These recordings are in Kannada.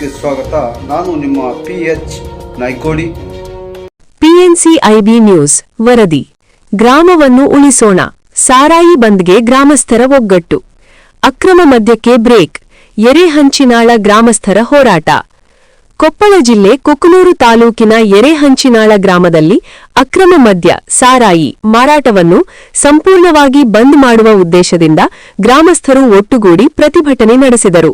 ನ್ಯೂಸ್ಗೆ ಸ್ವಾಗತ. ನಾನು ನಿಮ್ಮ PH ನಾಯ್ಕೋಡಿ. PNCIB ನ್ಯೂಸ್ ವರದಿ. ಗ್ರಾಮವನ್ನು ಉಳಿಸೋಣ, ಸಾರಾಯಿ ಬಂದ್ಗೆ ಗ್ರಾಮಸ್ಥರ ಒಗ್ಗಟ್ಟು. ಅಕ್ರಮ ಮದ್ಯಕ್ಕೆ ಬ್ರೇಕ್, ಎರೆಹಂಚಿನಾಳ ಗ್ರಾಮಸ್ಥರ ಹೋರಾಟ. ಕೊಪ್ಪಳ ಜಿಲ್ಲೆ ಕುಕನೂರು ತಾಲೂಕಿನ ಎರೆಹಂಚಿನಾಳ ಗ್ರಾಮದಲ್ಲಿ ಅಕ್ರಮ ಮದ್ಯ ಸಾರಾಯಿ ಮಾರಾಟವನ್ನು ಸಂಪೂರ್ಣವಾಗಿ ಬಂದ್ ಮಾಡುವ ಉದ್ದೇಶದಿಂದ ಗ್ರಾಮಸ್ಥರು ಒಟ್ಟುಗೂಡಿ ಪ್ರತಿಭಟನೆ ನಡೆಸಿದರು.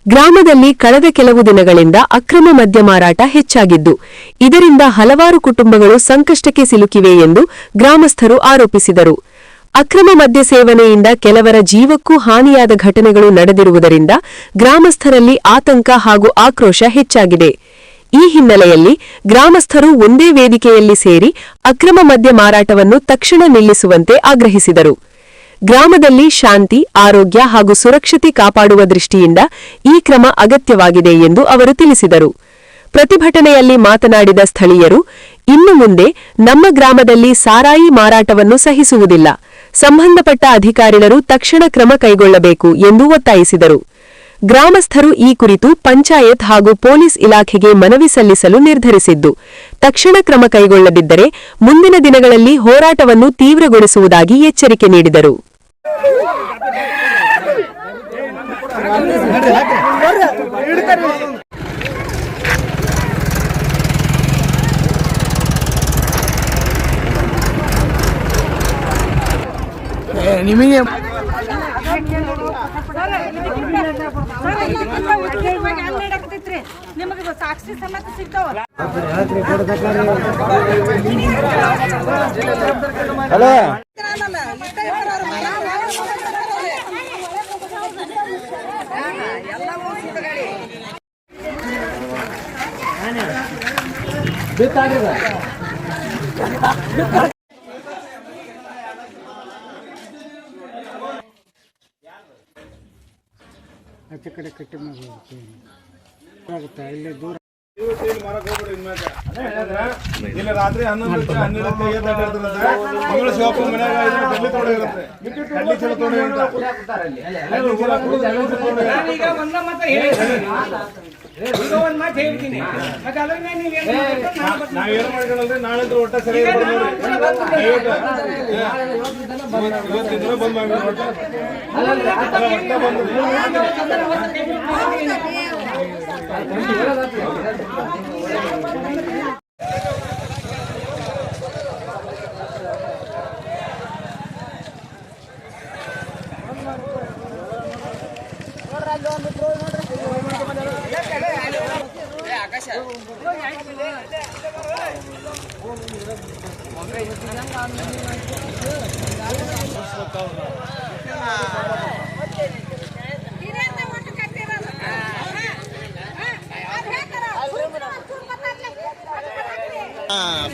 ಗ್ರಾಮದಲ್ಲಿ ಕಳೆದ ಕೆಲವು ದಿನಗಳಿಂದ ಅಕ್ರಮ ಮದ್ಯ ಮಾರಾಟ ಹೆಚ್ಚಾಗಿದ್ದು, ಇದರಿಂದ ಹಲವಾರು ಕುಟುಂಬಗಳು ಸಂಕಷ್ಟಕ್ಕೆ ಸಿಲುಕಿವೆ ಎಂದು ಗ್ರಾಮಸ್ಥರು ಆರೋಪಿಸಿದರು. ಅಕ್ರಮ ಮದ್ಯ ಸೇವನೆಯಿಂದ ಕೆಲವರ ಜೀವಕ್ಕೂ ಹಾನಿಯಾದ ಘಟನೆಗಳು ನಡೆದಿರುವುದರಿಂದ ಗ್ರಾಮಸ್ಥರಲ್ಲಿ ಆತಂಕ ಹಾಗೂ ಆಕ್ರೋಶ ಹೆಚ್ಚಾಗಿದೆ. ಈ ಹಿನ್ನೆಲೆಯಲ್ಲಿ ಗ್ರಾಮಸ್ಥರು ಒಂದೇ ವೇದಿಕೆಯಲ್ಲಿ ಸೇರಿ ಅಕ್ರಮ ಮದ್ಯ ಮಾರಾಟವನ್ನು ತಕ್ಷಣ ನಿಲ್ಲಿಸುವಂತೆ ಆಗ್ರಹಿಸಿದರು. ಗ್ರಾಮದಲ್ಲಿ ಶಾಂತಿ, ಆರೋಗ್ಯ ಹಾಗೂ ಸುರಕ್ಷತೆ ಕಾಪಾಡುವ ದೃಷ್ಟಿಯಿಂದ ಈ ಕ್ರಮ ಅಗತ್ಯವಾಗಿದೆ ಎಂದು ಅವರು ತಿಳಿಸಿದರು. ಪ್ರತಿಭಟನೆಯಲ್ಲಿ ಮಾತನಾಡಿದ ಸ್ಥಳೀಯರು, ಇನ್ನು ಮುಂದೆ ನಮ್ಮ ಗ್ರಾಮದಲ್ಲಿ ಸಾರಾಯಿ ಮಾರಾಟವನ್ನು ಸಹಿಸುವುದಿಲ್ಲ, ಸಂಬಂಧಪಟ್ಟ ಅಧಿಕಾರಿಗಳು ತಕ್ಷಣ ಕ್ರಮ ಕೈಗೊಳ್ಳಬೇಕು ಎಂದು ಒತ್ತಾಯಿಸಿದರು. ಗ್ರಾಮಸ್ಥರು ಈ ಕುರಿತು ಪಂಚಾಯತ್ ಹಾಗೂ ಪೊಲೀಸ್ ಇಲಾಖೆಗೆ ಮನವಿ ಸಲ್ಲಿಸಲು ನಿರ್ಧರಿಸಿದ್ದು, ತಕ್ಷಣ ಕ್ರಮ ಕೈಗೊಳ್ಳದಿದ್ದರೆ ಮುಂದಿನ ದಿನಗಳಲ್ಲಿ ಹೋರಾಟವನ್ನು ತೀವ್ರಗೊಳಿಸುವುದಾಗಿ ಎಚ್ಚರಿಕೆ ನೀಡಿದರು. ನಿಮಗೆ ನಿಮಗೆ ಸಾಕ್ಷಿ ಸಮೇತ ಸಿಗ್ತಾವ. ಆಚೆ ಕಡೆ ಕಟ್ಟಿ ಆಗುತ್ತೆ ಇಲ್ಲಿ ದೂರ ಇಲ್ಲ. ರಾತ್ರಿ 11 ಮಂಗಳ ಶಿವಪ್ಪ ಮನ್ಯಾಗ ನಾವೇನು ಮಾಡ್ಕೊಳ್ಳಲ್ರಿ, ನಾಳೆ ಒಟ್ಟ ಸರಿ ಇವತ್ತಿನ ಬಂದ್ ಮಾಡಿ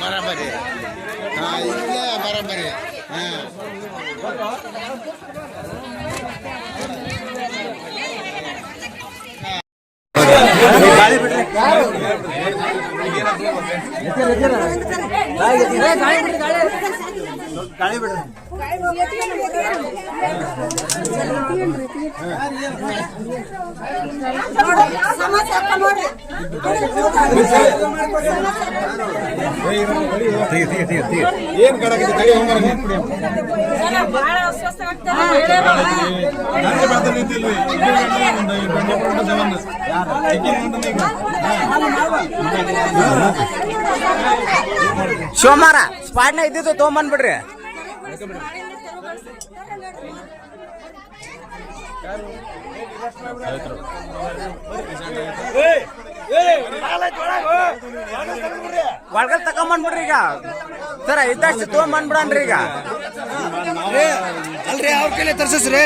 ಬರಬರಿ ಇಲ್ಲ ಬರಬರಿ ಗಾಳಿ ಬಿಡ್ರಿ. ಏನ್ ಕಡಾಕಿ ಸೋಮವಾರ ಸ್ಪಾಟ್ನ ಇದ್ದಿದ್ದು ತೊಗೊಂಬಂದ್ಬಿಡ್ರಿ. ಒಳಗಲ್ ತಕೊಂಬಂದ್ಬಿಡ್ರಿ ಈಗ ಸರ, ಇದ್ದಷ್ಟು ತೊಗೊಂಬಂದ್ಬಿಡನ್ರಿ ಈಗ. ಅಲ್ರಿ ಅವ್ರ ಕೈಲಿ ತರ್ಸಸ್ರಿ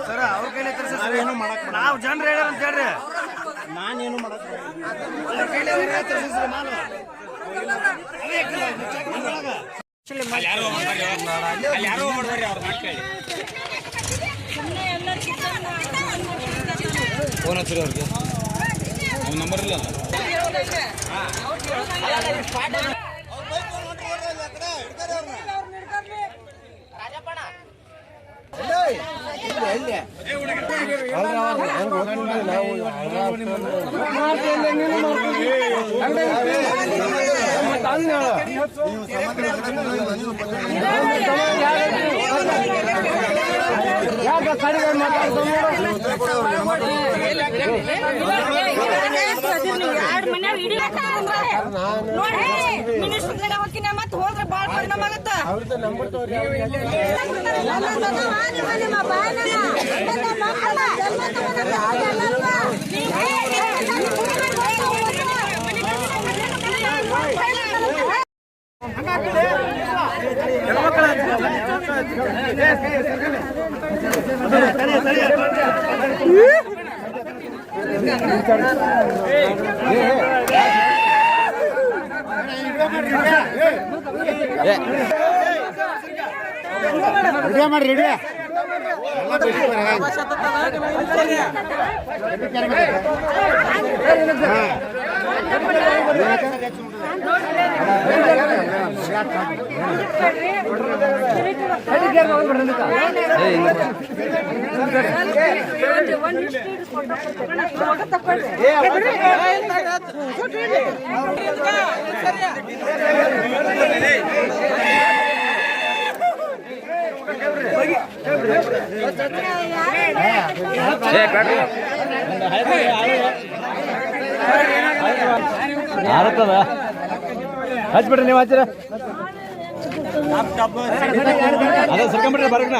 ಸರ, ಅವ್ರ ಕೈಲಿ ತರ್ಸಸ್ರಿ. ಏನು ಮಾಡಕ್ ನಾವು ಜನರು ಹೇಳ್ಯಾರ ಅಂತ ಹೇಳ್ರಿ, ನಾನೇನು ಮಾಡಕ್ ಫೋನ್ ಹಚ್ಚಿರಿ ಅವ್ರಿಗೆ, ಅವ್ನ ನಂಬರ್ ಇಲ್ಲ. ರಾಜಪ್ಪಣ ಮತ್ತೆ ಹೋದ್ರೆ ಬಾಳ ಪರಿಣಾಮ ಆಗತ್ತ. ಹಚ್ಬಿಡ್ರಿ ನೀವು ಹಚ್ಚಿರ ಅದೇ ಸರ್ಕೊಂಬಿಡ್ರಿ ಬರಕ್ನ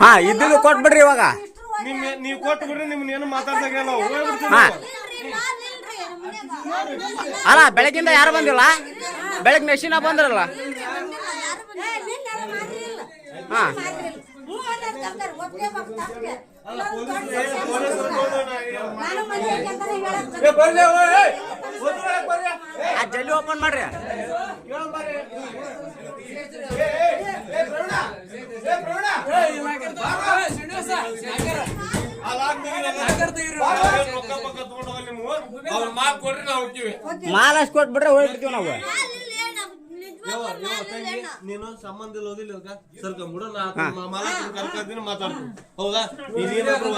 ಹಾ ಇದ್ದಿದ್ದು ಕೊಟ್ಬಿಡ್ರಿ ಇವಾಗ. ನೀವು ಕೊಟ್ಟು ಬಿಡ್ರಿ, ನಿಮ್ನ ಏನು ಮಾತಾಡ್ಸಂಗಿಲ್ಲ. ಹಾ ಅಲ್ಲ ಬೆಳಗಿಂದ ಯಾರು ಬಂದಿಲ್ಲ, ಬೆಳಗ್ಗೆ ಮೆಷಿನ ಬಂದ್ರಲ್ಲ. ಹಾ ಜಲ್ದಿ ಓಪನ್ ಮಾಡ್ರಿ. ಮಾಲ್ ಅಷ್ಟು ಕೊಟ್ಬಿಟ್ರೆ ಹೋಗ್ಬಿಡ್ತೀವಿ ನಾವು. ನೀನು ಸಂಬಂಧ ಇಲ್ಲೋದಿಲ್ಲ ಸರ್ಕೊಂಬಿಡು, ಕರ್ಕೊಂತೀನಿ ಮಾತಾಡ್ತೀನಿ. ಹೌದಾ? ನೀನೇನಾದ್ರೂ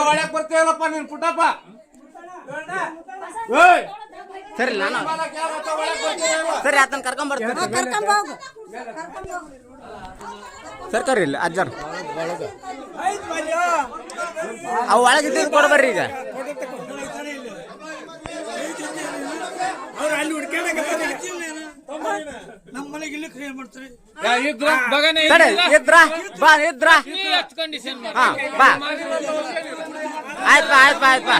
ಒಳಕ್ ಬರ್ತೀವಲ್ಲಪ್ಪ ನೀನ್ ಪುಟ್ಟಪ್ಪ. ಸರಿ ನಾನು ಸರಿ ಆತನ ಕರ್ಕೊಂಡ್ ಬರ್ತೀನಿ. ಸರ್ ಕರ್ರಿ ಇಲ್ಲ ಅಜ್ಜರ್ ಅವು ಒಳಗಿದ್ದು ಕೊಡ್ಬರ್ರಿ ಈಗ. ಇದ್ರ ಬಾ ಇದ್ರ ಹಾ ಬಾ ಆಯ್ತು ಆಯ್ತು ಆಯ್ತು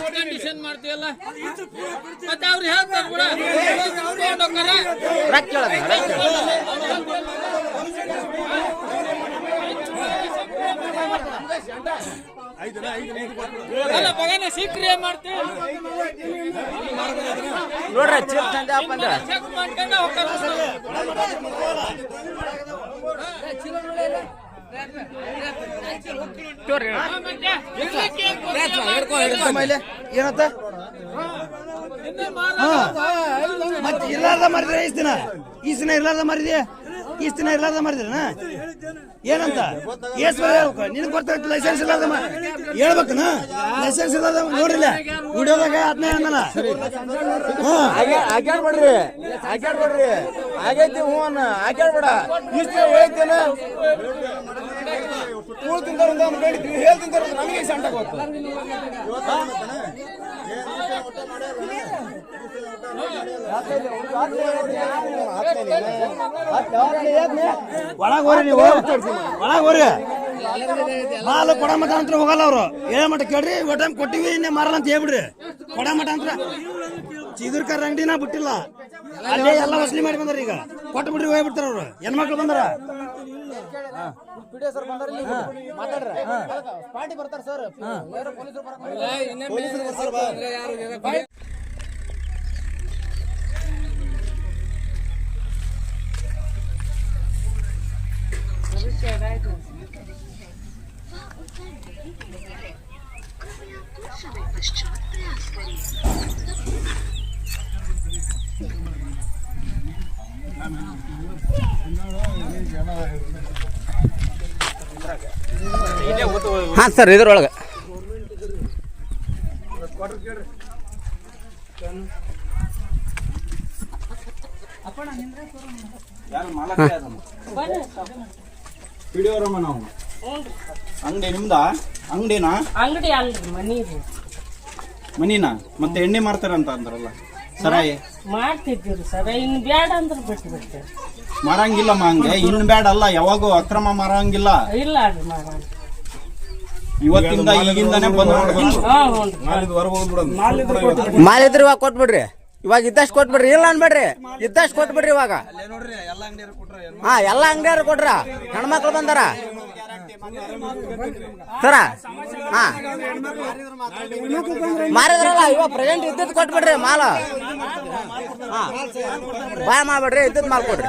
ನೋಡ್ರಿ ಚಿಪ್ ಸಂಜೆ ಬಂದ್ರೆ ಏನತ್ತ ಮತ್ತೆ ಇರ್ಲಾರ್ದ ಮಾರಿದ್ರೆ ಈ ದಿನ ಇರ್ಲಾರ್ದ ಮಾರಿದ್ಯಾ, ಈ ದಿನ ಇರ್ಲಾರ್ದ ಮಾರಿದ್ರನ ಏನಂತ ಎಸ್ ಹೇಳ್ಬೇಕು ನಿನಗೆ ಗೊತ್ತಾಗ್ತದೆ ಲೈಸೆನ್ಸ್ ಇಲ್ಲದಮ್ಮ ಹೇಳ್ಬೇಕನ ಲೈಸೆನ್ಸ್ ಇಲ್ಲದ ನೋಡ್ರಿಲ್ಲ ವಿಡಿಯೋದಾಗ ಅದನ್ನೇ ಅನ್ನಲ್ಲ ಹಾಕ್ಯಾಡ್ಬೇಡ್ರಿ ಆಗೈತಿ ಹ್ಞೂ ಅನ್ನ ಹಾಕ್ಯಾಡ್ಬೇಡ ಇಷ್ಟು ಹೇಳ್ತೇನೆ ಕೂಳ್ ತಿಂತಾರ ಹೇಳ್ತಿಂತಾರ ನಮಗೆ ಸಂಟ ಗೊತ್ತು ಒಳಗೆ ಹೋರಿ ನೀವು ಒಳಗೆ ಹೋರಿ ಹಾಲು ಕೊಡ ಮಠ ಅಂತ ಹೋಗಲ್ಲ ಅವರು ಹೇಳ ಮಠ ಕೇಳ್ರಿ ಒಟ್ಟ ಕೊಟ್ಟಿವಿ ಇನ್ನೇ ಮಾರಲ್ಲ ಅಂತ ಹೇಳ್ಬಿಡ್ರಿ ಕೊಡ ಮಠ ಅಂತ ಚಿಗುರ್ಕರ್ ಅಂಗಡಿನ ಬಿಟ್ಟಿಲ್ಲ ಅಲ್ಲೇ ಎಲ್ಲ ವಸೂಲಿ ಮಾಡಿ ಬಂದಾರ ಈಗ ಕೊಟ್ಟು ಬಿಡ್ರಿ ಹೋಗ್ಬಿಡ್ತಾರ ಅವ್ರು ಹೆಣ್ಮಕ್ಳು ಬಂದಾರ ಹಾಂ ಸರ್ ಇದ್ರೊಳಗೆ ಹಿಡಿಯೋರಮ್ಮ ನಾವು ಅಂಗಡಿ ನಿಮ್ದ ಅಂಗಡಿನಾ ಅಂಗಡಿ ಅಲ್ರಿ ಮನಿ ರೀ ಮನಿನಾ ಮತ್ತೆ ಎಣ್ಣೆ ಮಾರ್ತಾರಂತ ಅಂದ್ರಲ್ಲ ಸರಾಯಿ ಮಾಡ್ತಿದ್ದೀರಿ ಸರ್ ಇನ್ ಬ್ಯಾಡ ಅಂದ್ರೆ ಬಿಟ್ಟು ಬಿಡ್ತೇವೆ ಮಾರಂಗಿಲ್ಲಮ್ಮ ಹಂಗೆ ಇನ್ ಬ್ಯಾಡ ಅಲ್ಲ ಯಾವಾಗೂ ಅಕ್ರಮ ಮಾರಂಗಿಲ್ಲ ಇಲ್ಲ ರೀ ಮಾಡೋಣ ಇವತ್ತಿಂದ ಈಗಿಂದಾನೆ ಬಂದ್ ಮಾಡ್ಬೇಕು ಮಾಲ್ ಇದ್ರೆ ಇವಾಗ ಕೊಟ್ಬಿಡ್ರಿ ಇವಾಗ ಇದ್ದಷ್ಟು ಕೊಟ್ಬಿಡ್ರಿ ಇಲ್ಲ ಅನ್ಬೇಡ್ರಿ ಇದ್ದಷ್ಟು ಕೊಟ್ಬಿಡ್ರಿ ಇವಾಗ ಹಾ ಎಲ್ಲ ಅಂಗಡಿಯವ್ರು ಕೊಟ್ರ ಹೆಣ್ಮಕ್ಳು ಬಂದಾರ ಸರ ಹಾ ಮಾರಿದ್ರಲ್ಲ ಇವಾಗ ಪ್ರೆಸೆಂಟ್ ಇದ್ದದ್ ಕೊಟ್ಬಿಡ್ರಿ ಮಾಲ ಹಾ ಬಾಯ್ ಮಾಡ್ಬಿಡ್ರಿ ಇದ್ದದ್ ಮಾಲ್ ಕೊಡ್ರಿ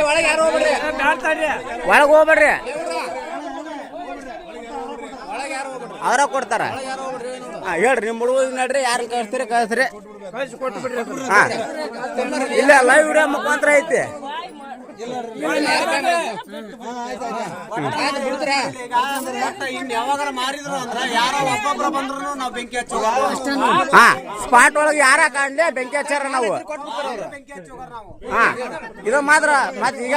ಒಳಗೆ ಯಾರು ಹೋಗ್ಬಿಡ್ರಿ ಒಳಗೆ ಹೋಗ್ಬೇಡ್ರಿ ಅವರ ಕೊಡ್ತಾರ ಹೇಳ್ರಿ ನಿಮ್ ಹುಡುಗ ನಡ್ರಿ ಯಾರು ಕಳಿಸ್ತೀರಿ ಕಳಿಸ್ರಿ ಹಾ ಇಲ್ಲ ಲೈವ್ ವಿಡಿಯೋ ಮುಖಾಂತರ ಐತಿ ಹಾ ಸ್ಪಾಟ್ ಒಳಗೆ ಯಾರ ಕಾಣ್ಲಿ ಬೆಂಕಿ ಹಚ್ಚಾರ ನಾವು ಹಾ ಇದು ಮಾತ್ರ ಮತ್ ಈಗ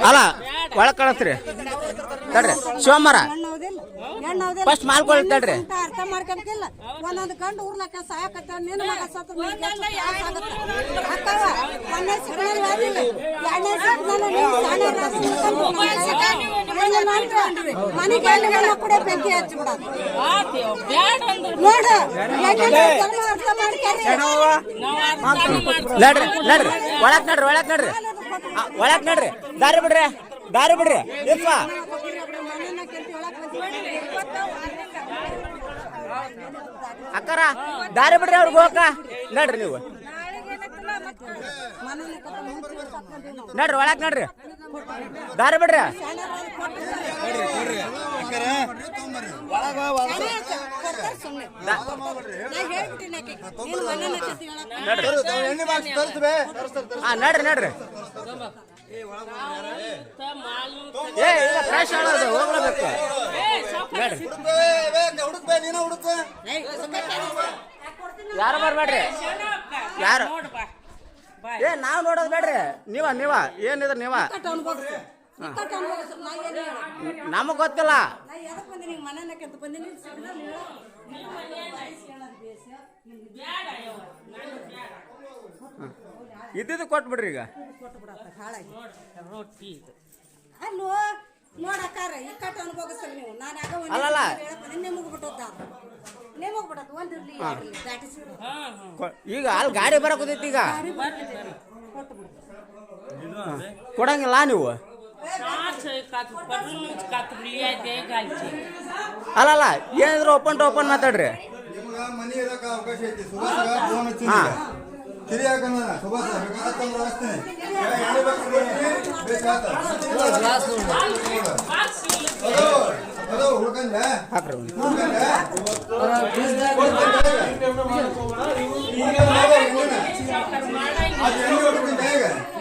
ಅಲ್ಲ ಒಳಗ್ ಕಳಿಸ್ರಿ ತಡ್ರಿ ಶಿವಮ್ಮರ ಫಸ್ಟ್ ಮಾಲ್ ಕೊಡಿ ತಡ್ರಿ ಅರ್ಥ ಮಾಡ್ಕೊಂತಿಲ್ಲ ಒಂದೊಂದು ಗಂಡು ಊರ್ಲಕ್ಕ ಸಾಯಕತ್ತ ನಿನ್ನ ಮಗ ಸತ್ತು ಮನೆಗೆ ಕೂಡ ಬೆಂಕಿ ಹಚ್ಚಿಬಿಡೋದು ನೋಡು ಅರ್ಥ ನಡ್ರಿ ನಡ್ರಿ ಒಳಕ್ ನಡ್ರಿ ಒಳಕ್ ನಡ್ರಿ ಒಳಕ್ ನಡ್ರಿ ದಾರಿ ಬಿಡ್ರಿ ದಾರಿ ಬಿಡ್ರಿ ಇಲ್ವ ಅಕ್ಕರ ದಾರಿ ಬಿಡ್ರಿ ಅವ್ರಿಗೆ ಹೋಗಕ್ಕ ನಡ್ರಿ ನೀವು ನಡ್ರಿ ಒಳಕ್ ನಡ್ರಿ ದಾರಿ ಬಿಡ್ರಿ ಹಾ ನಡ್ರಿ ನಡ್ರಿ ಏ ಈಗ ಫ್ರೆಶ್ ಆಡೋದು ಹೋಗ್ಲೇಬೇಕು ನಡ್ರಿ ಯಾರು ಬರ್ಬೇಡ್ರಿ ಯಾರು ಏ ನಾವ್ ನೋಡೋದು ಬೇಡ್ರಿ ನೀವ ಏನಿದ್ರ ನೀವ ನಮಗ್ ಗೊತ್ತಿಲ್ಲ ಇದ್ದಿದ್ದು ಕೊಟ್ಬಿಡ್ರಿ ಈಗ ಅಲ್ಲೋ ನೋಡಕ್ಕಾರ ಈ ಕಟ್ಟ ಅನುಭವಿಸ್ರಿ ನೀವು ನಾನು ಆಗ ಅಲ್ಲಲ್ಲ ನಿಮಗ್ಬಿಟ್ಟದ ಒಂದಿರ್ಲಿ ದಾಟಿಸ್ಬಿಡು ಈಗ ಅಲ್ಲಿ ಗಾಡಿ ಬರಕುದೈತಿ ಈಗ ಕೊಡಂಗಿಲ್ಲ ನೀವು ಅಲ್ಲಲ್ಲ ಏನಿದ್ರು ಓಪನ್ ಟು ಓಪನ್ ಮಾತಾಡ್ರಿ ಹಾ ಹಾಕ್ರಿ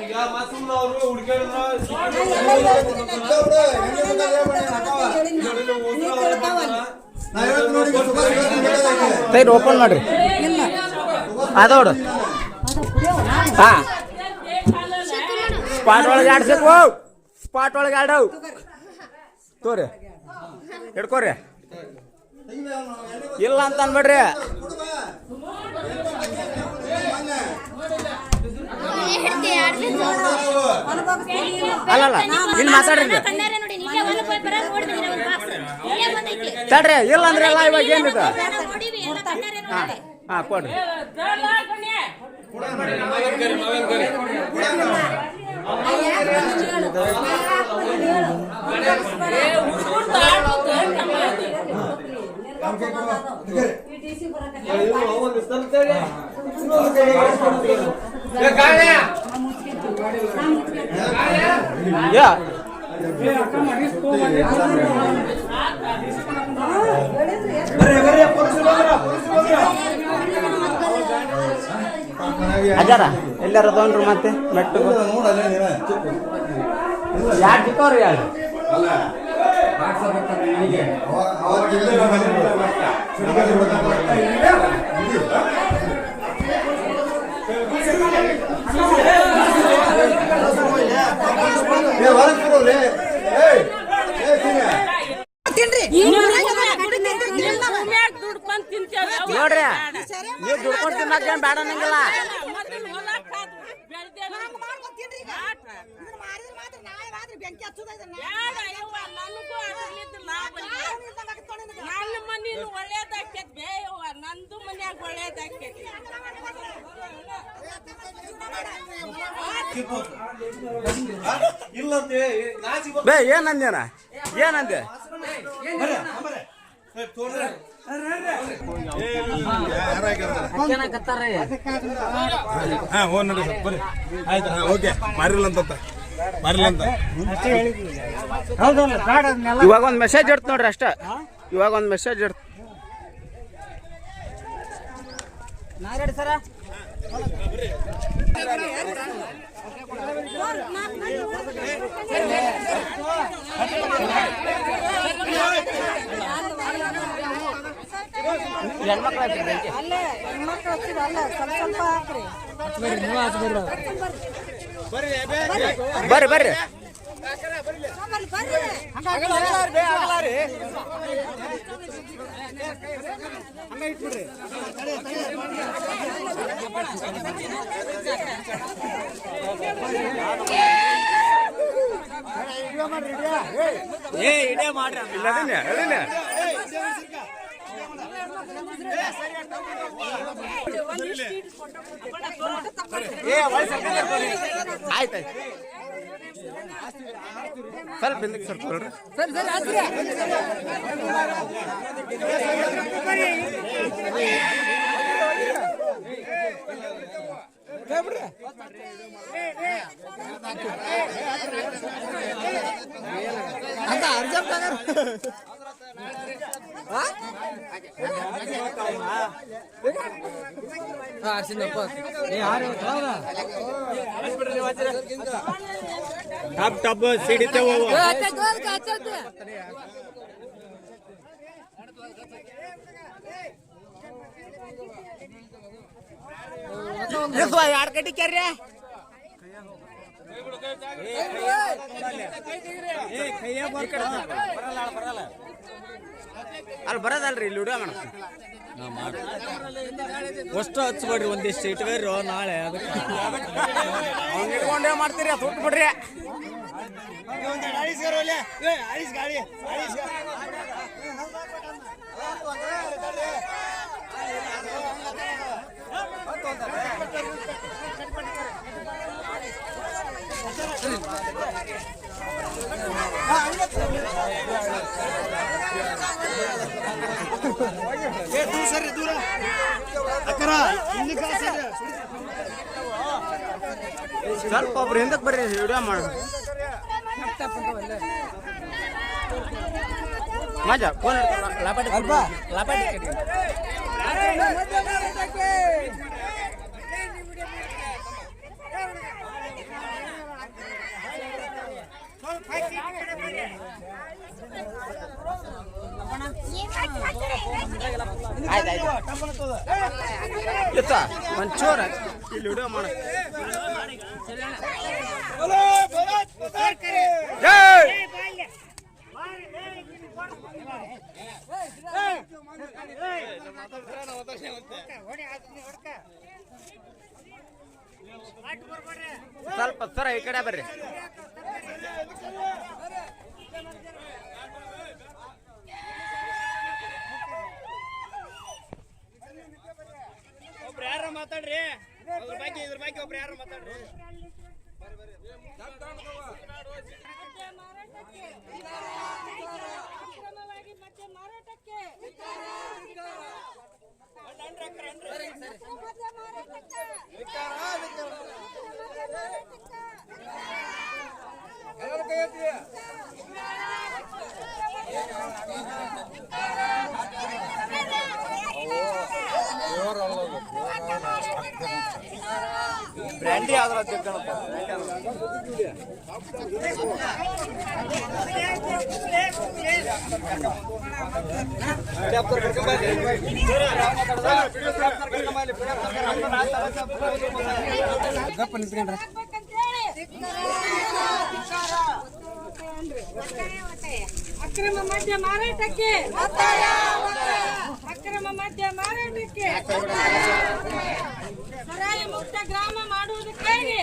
ಈಗ ಮಾಸೂಮ್ ಅವರು ಹುಡುಗಿಯರನ್ನ ಸೈಡ್ ಓಪನ್ ಮಾಡ್ರಿ ಅದೋಡು ಹಾ ಸ್ಪಾಟ್ ಒಳಗೆ ಆಡ್ಸಕ್ವು ಸ್ಪಾಟ್ ಒಳಗೆ ಆಡವು ತೋರಿ ಹಿಡ್ಕೋರಿ ಇಲ್ಲ ಅಂತ ಅನ್ಬೇಡ್ರಿ ಅಲ್ಲಲ್ಲ ಇಲ್ಲಿ ಮಾತಾಡ್ರಿ ತಡ್ರಿ ಇಲ್ಲ ಅಂದ್ರೆ ಎಲ್ಲ ಇವಾಗ ಏನಿದೆ ಹಾ ಕೊಡ್ರಿ ಯಾ ಅಜಾರ ಎಲ್ಲಾರ ತಗೊಂಡ್ರು ಮತ್ತೆ ಮೆಟ್ಟು ಯಾರು ಸಿಕ್ಕವ್ರಿ ಯಾರು ನೋಡ್ರಿ ನೀವು ದುಡ್ಕೊಂಡು ತಿನ್ನಕ್ ಬೇಡ ನಂಗಿಲ್ಲ ನನ್ನ ಮನೇನು ಒಳ್ಳೇದಾಕೇತ್ ಬೇಯವ್ವ ನಂದು ಮನ್ಯಾಗ ಒಳ್ಳೇದಾಕೇತಿ ಇಲ್ಲಂತೆ ಬೇ ಏನಂದೇನ ಏನಂದೆ ಇವಾಗ ಒಂದು ಮೆಸೇಜ್ ಇಡ್ತ ನೋಡ್ರಿ ಅಷ್ಟ ಇವಾಗ ಒಂದು ಮೆಸೇಜ್ ಇಡ್ತ ಬರ್ರಿ ಬರ್ರಿ ಆಯ್ತು ಸ್ವಲ್ಪ ಹಿಂದಕ್ಕೆ ಸರ್ಕೊಳ್ರಿ ಟಪ್ ಟಪ್ ಸಿಡಿತೇವ ಯಾರ್ ಕಟ್ಟಿ ಕ್ಯಾರ್ಯ ಅಲ್ಲಿ ಬರೋದಲ್ರಿ ಇಲ್ಲಿ ವಿಡಿಯೋ ಮಾಡ ಅಷ್ಟು ಹಚ್ಬೇಡ್ರಿ ಒಂದಿಷ್ಟು ಇಟ್ಬೇರಿ ನಾಳೆ ಅದಕ್ಕೆ ಅವ್ನು ಇಟ್ಕೊಂಡೇ ಮಾಡ್ತೀರಿ ಅದು ಹುಟ್ಟು ಬಿಡ್ರಿ ಸ್ವಲ್ಪ ಒಬ್ರು ಹಿಂದಕ್ಕೆ ಬರ್ರಿ ವಿಡಿಯೋ ಮಾಡಿ ಮಜಾ ಫೋನ್ ಲಾಪಾಟಿ ಲಾಪಾಟಿ ಆಯ್ತಾಯ್ತು ಒಂಚೂರ ಇಲ್ಲಿ ವಿಡಿಯೋ ಮಾಡ ಸ್ವಲ್ಪ ಸರ ಈ ಕಡೆ ಬರ್ರಿ. ಒಬ್ರು ಯಾರ ಮಾತಾಡ್ರಿ, ಇದ್ರ ಬಗ್ಗೆ ಒಬ್ರು ಯಾರು ಮಾತಾಡ್ರಿ. ಅಕ್ರಮವಾಗಿ ಮದ್ಯ ಮಾರಾಟಕ್ಕೆ ಬ್ರ್ಯಾಂಡಿ ಆದ್ರ ಅಕ್ರಮ ಮದ್ಯ ಮಾರಾಟಕ್ಕೆ ಅಕ್ರಮ ಮದ್ಯ ಮಾರಾಟಕ್ಕೆ ಸರಾಯಿ ಮುಕ್ತ ಗ್ರಾಮ ಮಾಡುವುದಕ್ಕಾಗಿ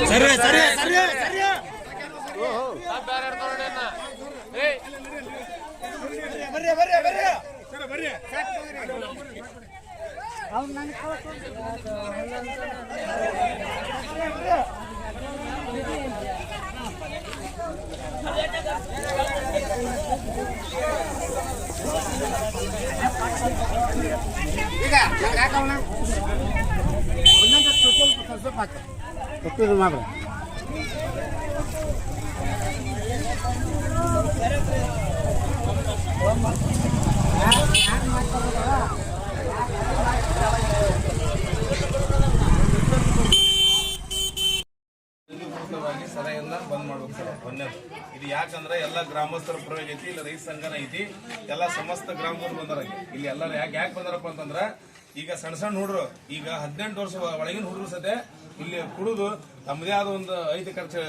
ಸರಿ ಸರಿ ಸರಿ ಬರ್ರಿ ಬರ್ರಿ ಬರ್ರಿ ಬರ್ರಿ. ಮಾಡ್ರಿ. ಸರಾಯಿಯನ್ನ ಬಂದ್ ಮಾಡ್ಬೇಕು ಸರ್. ಒಂದೇದು ಇದು ಯಾಕಂದ್ರೆ ಎಲ್ಲ ಗ್ರಾಮಸ್ಥರ ಪರವಾಗಿ ಐತಿ, ಇಲ್ಲ ರೈತ ಸಂಘನ ಐತಿ, ಎಲ್ಲ ಸಮಸ್ತ ಗ್ರಾಮದವ್ರು ಬಂದಾರ ಇಲ್ಲಿ. ಎಲ್ಲರೂ ಯಾಕೆ ಬಂದಾರಪ್ಪ ಅಂತಂದ್ರ ಈಗ ಸಣ್ಣ ಸಣ್ಣ ಹುಡುಗರು ಈಗ 18 ವರ್ಷ ಒಳಗಿನ ಹುಡುಗರು ಸತೆ ಇಲ್ಲಿ ಕುಡಿದು ತಮ್ಮದೇ ಆದ ಒಂದು ಐದು ಖರ್ಚು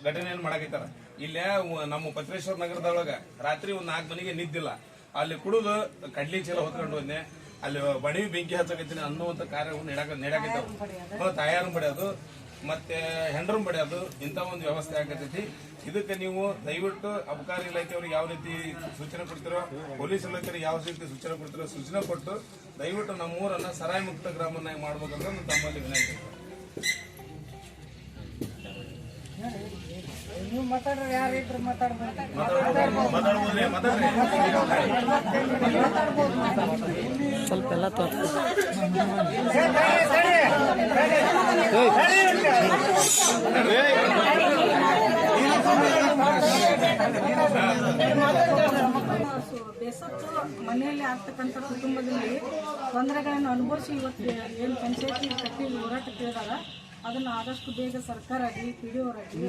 ಘಟನೆಯನ್ನು ಮಾಡಾಕೈತಾರ. ಇಲ್ಲೇ ನಮ್ಮ ಪತ್ರೇಶ್ವರ ನಗರದೊಳಗ ರಾತ್ರಿ ಒಂದು 4 ಮನೆಗೆ ನಿದ್ದಿಲ್ಲ, ಅಲ್ಲಿ ಕುಡಿದು ಕಡ್ಲಿ ಚೀಲ ಹೊತ್ಕೊಂಡು ಹೋದ್ನೆ, ಅಲ್ಲಿ ಬಡವಿ ಬೆಂಕಿ ಹಚ್ಚಕತ್ತೀನಿ ಅನ್ನುವಂತ ಕಾರ್ಯವನ್ನು ನೀಡಾಕೈತಾವ. ಮತ್ತೆ ತಾಯಾರನ್ನು ಬಡಿಯೋದು ಮತ್ತೆ ಹೆಂಡ್ರನ್ ಬಡಿಯೋದು ಇಂಥ ಒಂದು ವ್ಯವಸ್ಥೆ ಆಗತೈತಿ. ಇದಕ್ಕೆ ನೀವು ದಯವಿಟ್ಟು ಅಬಕಾರಿ ಇಲಾಖೆಯವ್ರಿಗೆ ಯಾವ ರೀತಿ ಸೂಚನೆ ಕೊಡ್ತಿರೋ, ಪೊಲೀಸ್ ಇಲಾಖೆಯವ್ರಿಗೆ ಯಾವ ರೀತಿ ಸೂಚನೆ ಕೊಡ್ತಿರೋ ಸೂಚನೆ ಕೊಟ್ಟು ದಯವಿಟ್ಟು ನಮ್ಮ ಊರನ್ನ ಸರಾಯಿ ಮುಕ್ತ ಗ್ರಾಮನ್ನಾಗಿ ಮಾಡ್ಬೇಕಂದ್ರೆ ತಮ್ಮಲ್ಲಿ ವಿನಂತಿ. ಸ್ವಲ್ಪ ಎಲ್ಲ ಬೇಸತ್ತು ಮನೆಯಲ್ಲಿ ಆಗ್ತಕ್ಕಂಥ ಕುಟುಂಬದಲ್ಲಿ ತೊಂದರೆಗಳನ್ನು ಅನುಭವಿಸಿ ಇವತ್ತು ಏನು ಪಂಚಾಯತಿ ಕಟ್ಟಿ ಹೋರಾಟಕ್ಕೆ ಇಳಿದಾಗ ಅದನ್ನು ಆದಷ್ಟು ಬೇಗ ಸರ್ಕಾರ ಆಗಲಿ ಪಿ ಡಿ ಅವರಾಗಲಿ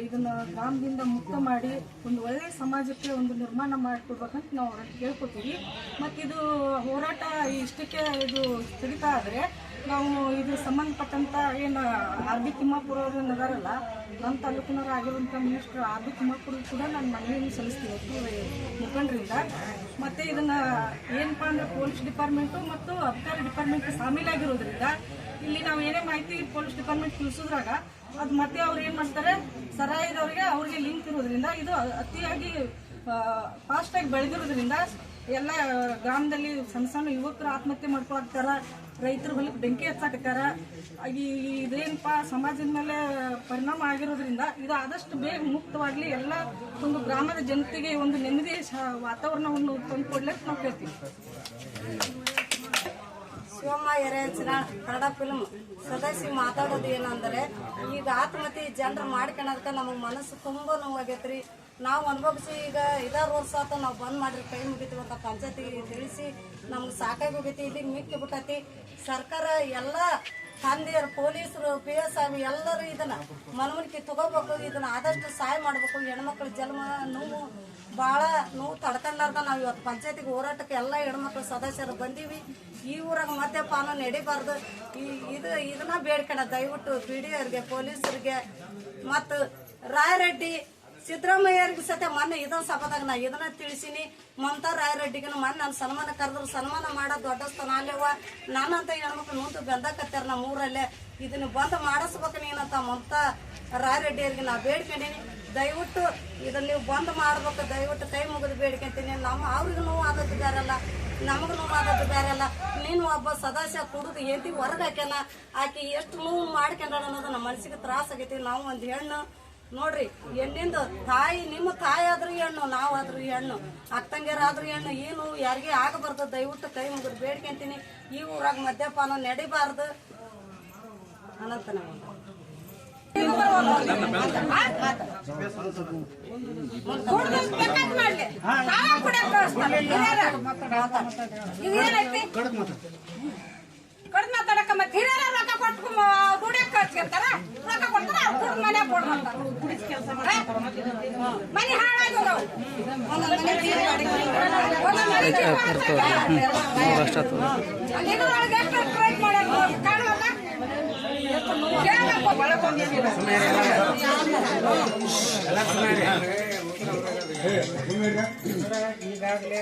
ಇದನ್ನು ಗ್ರಾಮದಿಂದ ಮುಕ್ತ ಮಾಡಿ ಒಂದು ಒಳ್ಳೆಯ ಸಮಾಜಕ್ಕೆ ಒಂದು ನಿರ್ಮಾಣ ಮಾಡಿಕೊಡ್ಬೇಕಂತ ನಾವು ಅವ್ರನ್ನ ಕೇಳ್ಕೊತೀವಿ. ಮತ್ತು ಇದು ಹೋರಾಟ ಇಷ್ಟಕ್ಕೆ ಇದು ಸ್ಥಗಿತ ಆದರೆ ನಾವು ಇದು ಸಂಬಂಧಪಟ್ಟಂಥ ಏನು ಆರ್ ಬಿ ತಿಮ್ಮಾಪುರ ಅವರು ನಗರಲ್ಲ, ನಮ್ಮ ತಾಲೂಕಿನವರು ಆಗಿರುವಂಥ ಮಿನಿಸ್ಟರ್ ಆರ್ ಬಿ ತಿಮ್ಮಾಪುರ ಕೂಡ ನಾನು ಮನವಿಯನ್ನು ಸಲ್ಲಿಸ್ತೀವಿ ಮುಖಂಡರಿಂದ. ಮತ್ತು ಇದನ್ನು ಏನಪ್ಪ ಅಂದರೆ ಪೊಲೀಸ್ ಡಿಪಾರ್ಟ್ಮೆಂಟು ಮತ್ತು ಅಬ್ಕಾರಿ ಡಿಪಾರ್ಟ್ಮೆಂಟ್ ಶಾಮೀಲಾಗಿರೋದ್ರಿಂದ ಇಲ್ಲಿ ನಾವು ಏನೇ ಮಾಹಿತಿ ಪೊಲೀಸ್ ಡಿಪಾರ್ಟ್ಮೆಂಟ್ ತಿಳಿಸಿದ್ರಾಗ ಅದು ಮತ್ತೆ ಅವ್ರು ಏನು ಮಾಡ್ತಾರೆ, ಸರಾಯದವ್ರಿಗೆ ಅವ್ರಿಗೆ ಲಿಂಕ್ ಇರೋದ್ರಿಂದ ಇದು ಅತಿಯಾಗಿ ಫಾಸ್ಟಾಗಿ ಬೆಳೆದಿರೋದ್ರಿಂದ ಎಲ್ಲ ಗ್ರಾಮದಲ್ಲಿ ಸಣ್ಣ ಸಣ್ಣ ಯುವಕರು ಆತ್ಮಹತ್ಯೆ ಮಾಡ್ಕೊಳ್ತಾರ, ರೈತರ ಹೊಲಕ್ಕೆ ಬೆಂಕಿ ಹಚ್ಚಾಕತ್ತಾರ. ಇದೇನಪ್ಪ ಸಮಾಜದ ಮೇಲೆ ಪರಿಣಾಮ ಆಗಿರೋದ್ರಿಂದ ಇದು ಆದಷ್ಟು ಬೇಗ ಮುಕ್ತವಾಗಲಿ, ಎಲ್ಲ ಒಂದು ಗ್ರಾಮದ ಜನತೆಗೆ ಒಂದು ನೆಮ್ಮದಿ ವಾತಾವರಣವನ್ನು ತಂದುಕೊಡ್ಲಿಕ್ಕೆ ನಾವು ಕೇಳ್ತೀವಿ. ಶಿವಮ್ಮ ಎರೆಹಂಚಿನ ಕನ್ನಡ ಫಿಲ್ಮ್ ಸದಸ್ಯ ಮಾತಾಡೋದು ಏನಂದರೆ, ಈಗ ಆತ್ಮಹತ್ಯೆ ಜನರು ಮಾಡ್ಕೊಳೋದಕ್ಕೆ ನಮಗೆ ಮನಸ್ಸು ತುಂಬ ನೋವಾಗೈತ್ರಿ. ನಾವು ಅನುಭವಿಸಿ ಈಗ 5 ವರ್ಷ ಆತ ನಾವು ಬಂದ್ ಮಾಡ್ರಿ ಕೈ ಮುಗಿತೀವಿ ಅಂತ ಪಂಚಾಯತಿಗೆ ತಿಳಿಸಿ ನಮ್ಗೆ ಸಾಕಾಗಿ ಹೋಗೈತಿ. ಇಲ್ಲಿಗೆ ಮಿಕ್ಕಿ ಬಿಟ್ಟೈತಿ. ಸರ್ಕಾರ ಎಲ್ಲ ತಂದೆಯರು, ಪೊಲೀಸರು, PSI ಎಲ್ಲರೂ ಇದನ್ನ ಮನವರಿಕೆ ತಗೋಬೇಕು. ಇದನ್ನ ಆದಷ್ಟು ಸಹಾಯ ಮಾಡಬೇಕು. ಹೆಣ್ಮಕ್ಳ ಜನ್ಮ ನೋವು ಭಾಳ ನೋವು ತಡ್ಕೊಂಡಾರ್ದ ನಾವು ಇವತ್ತು ಪಂಚಾಯತಿಗೆ ಹೋರಾಟಕ್ಕೆ ಎಲ್ಲ ಹೆಣ್ಮಕ್ಳು ಸದಸ್ಯರು ಬಂದೀವಿ. ಈ ಊರಾಗ ಮದ್ಯಪಾನ ನಡಿಬಾರ್ದು. ಇದನ್ನ ಬೇಡ್ಕೊಂಡ ದಯವಿಟ್ಟು PD ಅವ್ರಿಗೆ, ಪೊಲೀಸರಿಗೆ ಮತ್ತು ರಾಯರೆಡ್ಡಿ ಸಿದ್ದರಾಮಯ್ಯರಿಗೆ ಸತ್ಯ ಮೊನ್ನೆ ವಿಧಾನಸಭಾದಾಗ ನಾ ಇದನ್ನ ತಿಳಿಸಿನಿ. ಮಮತಾ ರಾಯರೆಡ್ಡಿಗೆ ಮೊನ್ನೆ ನಾನು ಸನ್ಮಾನ ಕರೆದ್ರು, ಸನ್ಮಾನ ಮಾಡೋ ದೊಡ್ಡ ಸ್ಥಾನ ಅಲ್ಲೇವ. ನಾನಂತ ಹೆಣ್ಮಕ್ಳು ನೋಂದು ಬೆಂದಾಕತ್ತಾರ ನಮ್ಮ ಊರಲ್ಲೇ. ಇದನ್ನ ಬಂದ್ ಮಾಡಿಸ್ಬೇಕು ನೀನಂತ ಮಮತಾ ರಾಯರೆಡ್ಡಿಯವ್ರಿಗೆ ನಾ ಬೇಡ್ಕೊಂಡೀನಿ. ದಯವಿಟ್ಟು ಇದನ್ನ ನೀವು ಬಂದ್ ಮಾಡ್ಬೇಕು. ದಯವಿಟ್ಟು ಕೈ ಮುಗಿದು ಬೇಡ್ಕೊಂತೀನಿ. ಅವ್ರಿಗೂ ನೋವು ಆದದ್ದು ಬೇರೆಲ್ಲ, ನಮಗೂ ನೋವು ಆದದ್ದು ಬೇರೆಲ್ಲ. ನೀನು ಒಬ್ಬ ಸದಸ್ಯ ಕುಡಿದು ಎದ್ದು ಹೊರಗೆ ಹಾಕ್ಯಾನ, ಆಕೆ ಎಷ್ಟು ನೋವು ಮಾಡ್ಕೊಂಡ ಅನ್ನೋದು ನಮ್ಮ ಮನಸ್ಸಿಗೆ ತ್ರಾಸ ಆಗೈತಿ. ನಾವು ಒಂದು ಹೆಣ್ಣು ನೋಡ್ರಿ, ಹೆಣ್ಣಿಂದ ತಾಯಿ, ನಿಮ್ಮ ತಾಯಿ ಆದ್ರೂ ಹೆಣ್ಣು, ನಾವಾದ್ರೂ ಹೆಣ್ಣು, ಅಕ್ಕಂಗಿಯರಾದ್ರೂ ಹೆಣ್ಣು. ಏನು ಯಾರಿಗೆ ಆಗಬಾರ್ದು. ದಯವಿಟ್ಟು ಕೈ ಮುಗಿದು ಬೇಡ್ಕೊಂತೀನಿ. ಈ ಊರಾಗ ಮದ್ಯಪಾನ ನಡಿಬಾರ್ದು ಅನಂತ ನಾವು ಕಡ್ದು ಮಾತಾಡಕ ಮತ್ತೆ ಹಿರಿಯರ ರೊಕ್ಕ ಕೊಟ್ಟು ದುಡಿಯಕ್ ಕಳ್ಸ್ಕೊಂತಾರ, ರೊಕ್ಕ ಕೊಡ್ತಾರ, ಅವ್ರು ಮನೆ ಮನೆ ಹಾಳಾಗಿ ಈಗಾಗಲೇ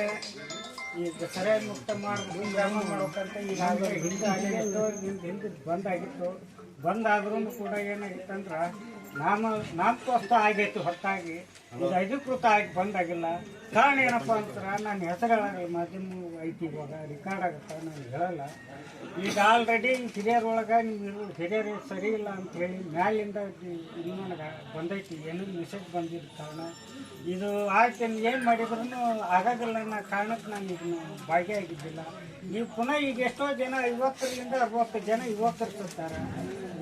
ಈಗ ಸರಿಯಾಗಿ ಮುಕ್ತ ಮಾಡ್ಬೇಕು, ಗ್ರಾಮ ಮಾಡ್ಬೇಕಂತ ಈಗಾಗಲೇ ಹಿಂದೆ ಬಂದಾಗಿತ್ತು. ಬಂದಾದ್ರೂ ಕೂಡ ಏನಾಗಿತ್ತಂದ್ರೆ ನಾಮಕೋಸ್ತ ಆಗೈತು ಹೊತ್ತಾಗಿ, ಇದು ಅಧಿಕೃತ ಆಗಿ ಬಂದಾಗಿಲ್ಲ. ಕಾರಣ ಏನಪ್ಪ ಅಂತಾರೆ, ನನ್ನ ಹೆಸರುಗಳಾಗಲ್ಲ, ಮಾಧ್ಯಮ ಐತಿ, ಇವಾಗ ರೆಕಾರ್ಡ್ ಆಗುತ್ತೆ, ನಾನು ಹೇಳಲ್ಲ. ಈಗ ಆಲ್ರೆಡಿ ಹಿರಿಯರೊಳಗೆ ನೀವು ಹಿರಿಯರು ಸರಿ ಇಲ್ಲ ಅಂಥೇಳಿ ಮ್ಯಾಲಿಂದ ಇದು ನನಗೆ ಬಂದೈತಿ, ಏನೂ ಮೆಸೇಜ್ ಬಂದಿದ್ದ ಕಾರಣ ಇದು ಆಯ್ತು. ಏನು ಮಾಡಿದ್ರು ಆಗೋದಿಲ್ಲ ಅನ್ನೋ ಕಾರಣಕ್ಕೆ ನಾನು ಇದನ್ನು ಭಾಗಿಯಾಗಿದ್ದಿಲ್ಲ. ನೀವು ಪುನಃ ಈಗ ಎಷ್ಟೋ ಜನ 50ರಿಂದ 60 ಜನ ಯುವಕರು ಸತ್ತಾರೆ.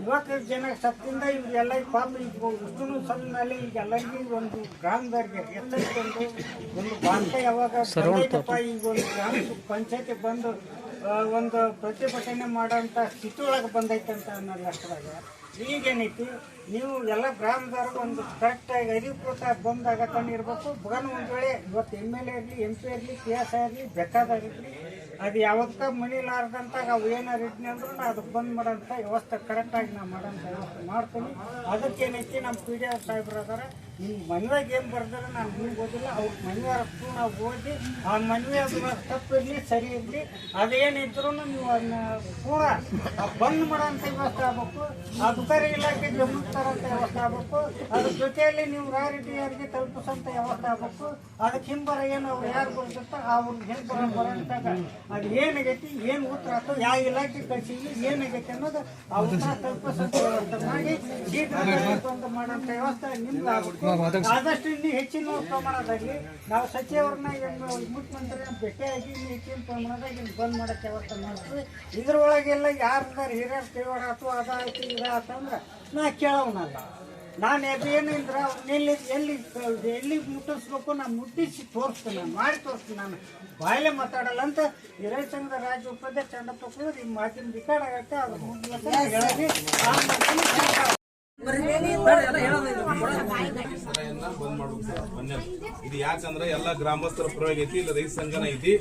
50 ಜನ ಸತ್ತಿಂದ ಇವರೆಲ್ಲ ಪಾಪ ಈಗ ಇಷ್ಟು ಸಲ ಮೇಲೆ ಈಗ ಎಲ್ಲರಿಗೂ ಒಂದು ಗ್ರಾಮದವ್ರಿಗೆ ಎಚ್ಚರಿಕೊಂಡು ಒಂದು ಭಾಷೆ ಯಾವಾಗ ಬಂದೈತಪ್ಪ, ಈಗ ಒಂದು ಗ್ರಾಮ ಪಂಚಾಯತಿ ಬಂದು ಒಂದು ಪ್ರತಿಭಟನೆ ಮಾಡೋಂಥ ಸ್ಥಿತಿ ಒಳಗೆ ಬಂದೈತಂತ ಅನ್ನೋ ಲೆಕ್ಕದಾಗ ಈಗೇನೈತಿ, ನೀವು ಎಲ್ಲ ಗ್ರಾಮದವ್ರಿಗೆ ಒಂದು ಕರೆಕ್ಟಾಗಿ ಅಧಿಕೃತ ಬಂದಾಗ ತಂದಿರ್ಬೇಕು. ಬಗನ್ ಒಂದು ವೇಳೆ ಇವತ್ತು MLA ಇರಲಿ, MP ಇರಲಿ, PSI ಇರಲಿ, ಬೇಕಾದಾಗಿರಲಿ, ಅದು ಯಾವತ್ತ ಮಣಿಲಾರ್ದಂತಾಗ ಅವು ಏನಾರು ಇದ್ನಿ ಅಂದ್ರೂ ಅದಕ್ಕೆ ಬಂದ್ ಮಾಡೋಂಥ ವ್ಯವಸ್ಥೆ ಕರೆಕ್ಟಾಗಿ ನಾವು ಮಾಡೋಂಥ ವ್ಯವಸ್ಥೆ ಮಾಡ್ತೀನಿ. ಅದಕ್ಕೇನೈತಿ ನಮ್ಮ PD ಸಾಹೇಬ್ರು ಅದಾರ, ನಿಮ್ಮ ಮನೆಯಾಗ ಏನು ಬರ್ದಾರೆ ನಾನು ನಿಮ್ಗೆ ಓದಿಲ್ಲ, ಅವ್ರ ಮನೆಯವ್ರಷ್ಟು ನಾವು ಓದಿ ಆ ಮನೆಯ ತಪ್ಪಿರಲಿ ಸರಿ ಇರಲಿ ಅದೇನಿದ್ರು ನೀವು ಅದನ್ನ ಪೂರ ಬಂದ್ ಮಾಡೋಂಥ ವ್ಯವಸ್ಥೆ ಆಗ್ಬೇಕು. ಅಧಿಕಾರಿ ಇಲಾಖೆ ಗಮನಕ್ಕೆ ತರೋಂಥ ವ್ಯವಸ್ಥೆ ಆಗ್ಬೇಕು. ಅದ್ರ ಜೊತೆಯಲ್ಲಿ ನೀವು ರಾಯರೆಡ್ಡಿಯವರಿಗೆ ತಲುಪಿಸೋಂಥ ವ್ಯವಸ್ಥೆ ಆಗ್ಬೇಕು. ಅದಕ್ಕೆ ಹಿಂಬರ ಏನು ಅವ್ರು ಯಾರು ಬರ್ತಿರ್ತ ಅವ್ರಿಗೆ ಹಿಂಬರ ಬರೋಂತಾಗ ಅದು ಏನಾಗೈತಿ, ಏನು ಉತ್ತರ ಆಯ್ತು, ಯಾವ ಇಲಾಖೆ ಕಳಿಸಿದ್ವಿ, ಏನಾಗೈತಿ ಅನ್ನೋದು ಆ ಉತ್ತರ ತಲುಪಿಸೋಂಥ ವ್ಯವಸ್ಥೆ ಮಾಡಿ ಶೀಘ್ರ ಮಾಡೋಂಥ ವ್ಯವಸ್ಥೆ ನಿಮ್ಗೆ ಆಗ್ಬೇಕು. ಆದಷ್ಟು ಇನ್ನೂ ಹೆಚ್ಚಿನ ಪ್ರಮಾಣದಲ್ಲಿ ನಾವು ಸಚಿವರನ್ನ ಮುಖ್ಯಮಂತ್ರಿನ ಭೇಟಿಯಾಗಿ ಇನ್ನೂ ಹೆಚ್ಚಿನ ಪ್ರಮಾಣದಾಗ ಇಲ್ಲಿ ಬಂದ್ ಮಾಡೋಕ್ಕೆ ವ್ಯವಸ್ಥೆ ಮಾಡ್ತೀವಿ. ಇದ್ರೊಳಗೆಲ್ಲ ಯಾರ್ದಾರು ಹಿರಿಯರು ತಿಳುವಳ ಆಯ್ತು, ಅದಾಯ್ತು, ಇದಾಯ್ತು ಅಂದ್ರೆ ನಾ ಕೇಳೋನಲ್ಲ. ನಾನು ಏನಿಂದ್ರ ಎಲ್ಲಿ ಎಲ್ಲಿ ಎಲ್ಲಿ ಮುಟ್ಟಿಸ್ಬೇಕು ನಾನು ಮುಟ್ಟಿಸಿ ತೋರಿಸ್ತೀನಿ, ನಾನು ಮಾಡಿ ತೋರಿಸ್ತೀನಿ. ನಾನು ಬಾಯಲ್ಲೇ ಮಾತಾಡಲ್ಲ ಅಂತ ಹಿರಿಯ ಸಂಘದ ರಾಜ್ಯ ಉಪಾಧ್ಯಕ್ಷ ಚಂಡಪ್ಪ ಕೂಡ ಈ ಮಾತಿನ ರಿಕಾರ್ಡ್ ಆಗತ್ತೆ. ಅದು ಬಂದ್ ಮಾಡ್ಬೇಕು ಸರ್. ಇದು ಯಾಕಂದ್ರೆ ಎಲ್ಲ ಗ್ರಾಮಸ್ಥರ ಪರವಾಗಿ ಐತಿ, ಇಲ್ಲಿ ರೈತ ಸಂಘನ ಐತಿ,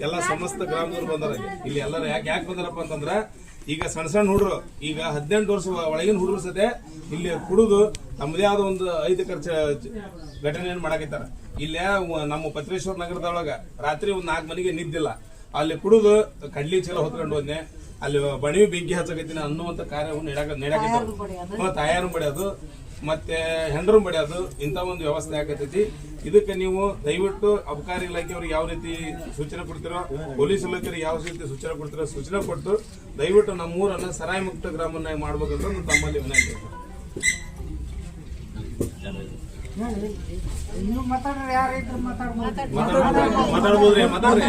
ಎಲ್ಲ ಸಮಸ್ತ ಗ್ರಾಮದವ್ರು ಬಂದಾರ ಇಲ್ಲಿ. ಎಲ್ಲರೂ ಯಾಕೆ ಬಂದಾರಪ್ಪ ಅಂತಂದ್ರ ಈಗ ಸಣ್ಣ ಸಣ್ಣ ಹುಡುಗರು, ಈಗ 18 ವರ್ಷ ಒಳಗಿನ ಹುಡುಗರು ಸತೆ ಇಲ್ಲಿ ಕುಡಿದು ತಮ್ಮದೇ ಆದ ಒಂದು 5 ಖರ್ಚು ಘಟನೆಯನ್ನು ಮಾಡಾಕತ್ತಾರ. ಇಲ್ಲೇ ನಮ್ಮ ಪತ್ರೇಶ್ವರ ನಗರದೊಳಗ ರಾತ್ರಿ ಒಂದು 4 ಮನೆಗೆ ನಿದ್ದಿಲ್ಲ, ಅಲ್ಲಿ ಕುಡಿದು ಕಡ್ಲಿ ಚೀಲ ಹೊತ್ಕೊಂಡು ಹೋದ್ನೆ, ಅಲ್ಲಿ ಬಣವಿ ಬೆಂಕಿ ಹಚ್ಚಕತ್ತೀನಿ ಅನ್ನುವಂತ ಕಾರ್ಯವನ್ನು ನಡೆಯಕತ್ತಾರ. ತಾಯಾರು ಬಡಿಯೋದು ಮತ್ತೆ ಹೆಂಡರು ಬಡಿಯೋದು ಇಂಥ ಒಂದು ವ್ಯವಸ್ಥೆ ಆಗತೈತಿ. ಇದಕ್ಕೆ ನೀವು ದಯವಿಟ್ಟು ಅಬಕಾರಿ ಇಲಾಖೆಯವ್ರಿಗೆ ಯಾವ ರೀತಿ ಸೂಚನೆ ಕೊಡ್ತಿರೋ, ಪೊಲೀಸ್ ಇಲಾಖೆಯವ್ರಿಗೆ ಯಾವ ರೀತಿ ಸೂಚನೆ ಕೊಡ್ತಿರೋ ಸೂಚನೆ ಕೊಟ್ಟು ದಯವಿಟ್ಟು ನಮ್ಮೂರನ್ನ ಸರಾಯಿ ಮುಕ್ತ ಗ್ರಾಮನ್ನಾಗಿ ಮಾಡ್ಬೇಕಂತ ತಮ್ಮಲ್ಲಿ ವಿನಂತಿ. ನೀವು ಮಾತಾಡ್ರಿ, ಯಾರಿದ್ರು ಮಾತಾಡ್ಬೋದ್ರಿ, ಮಾತಾಡ್ರಿ.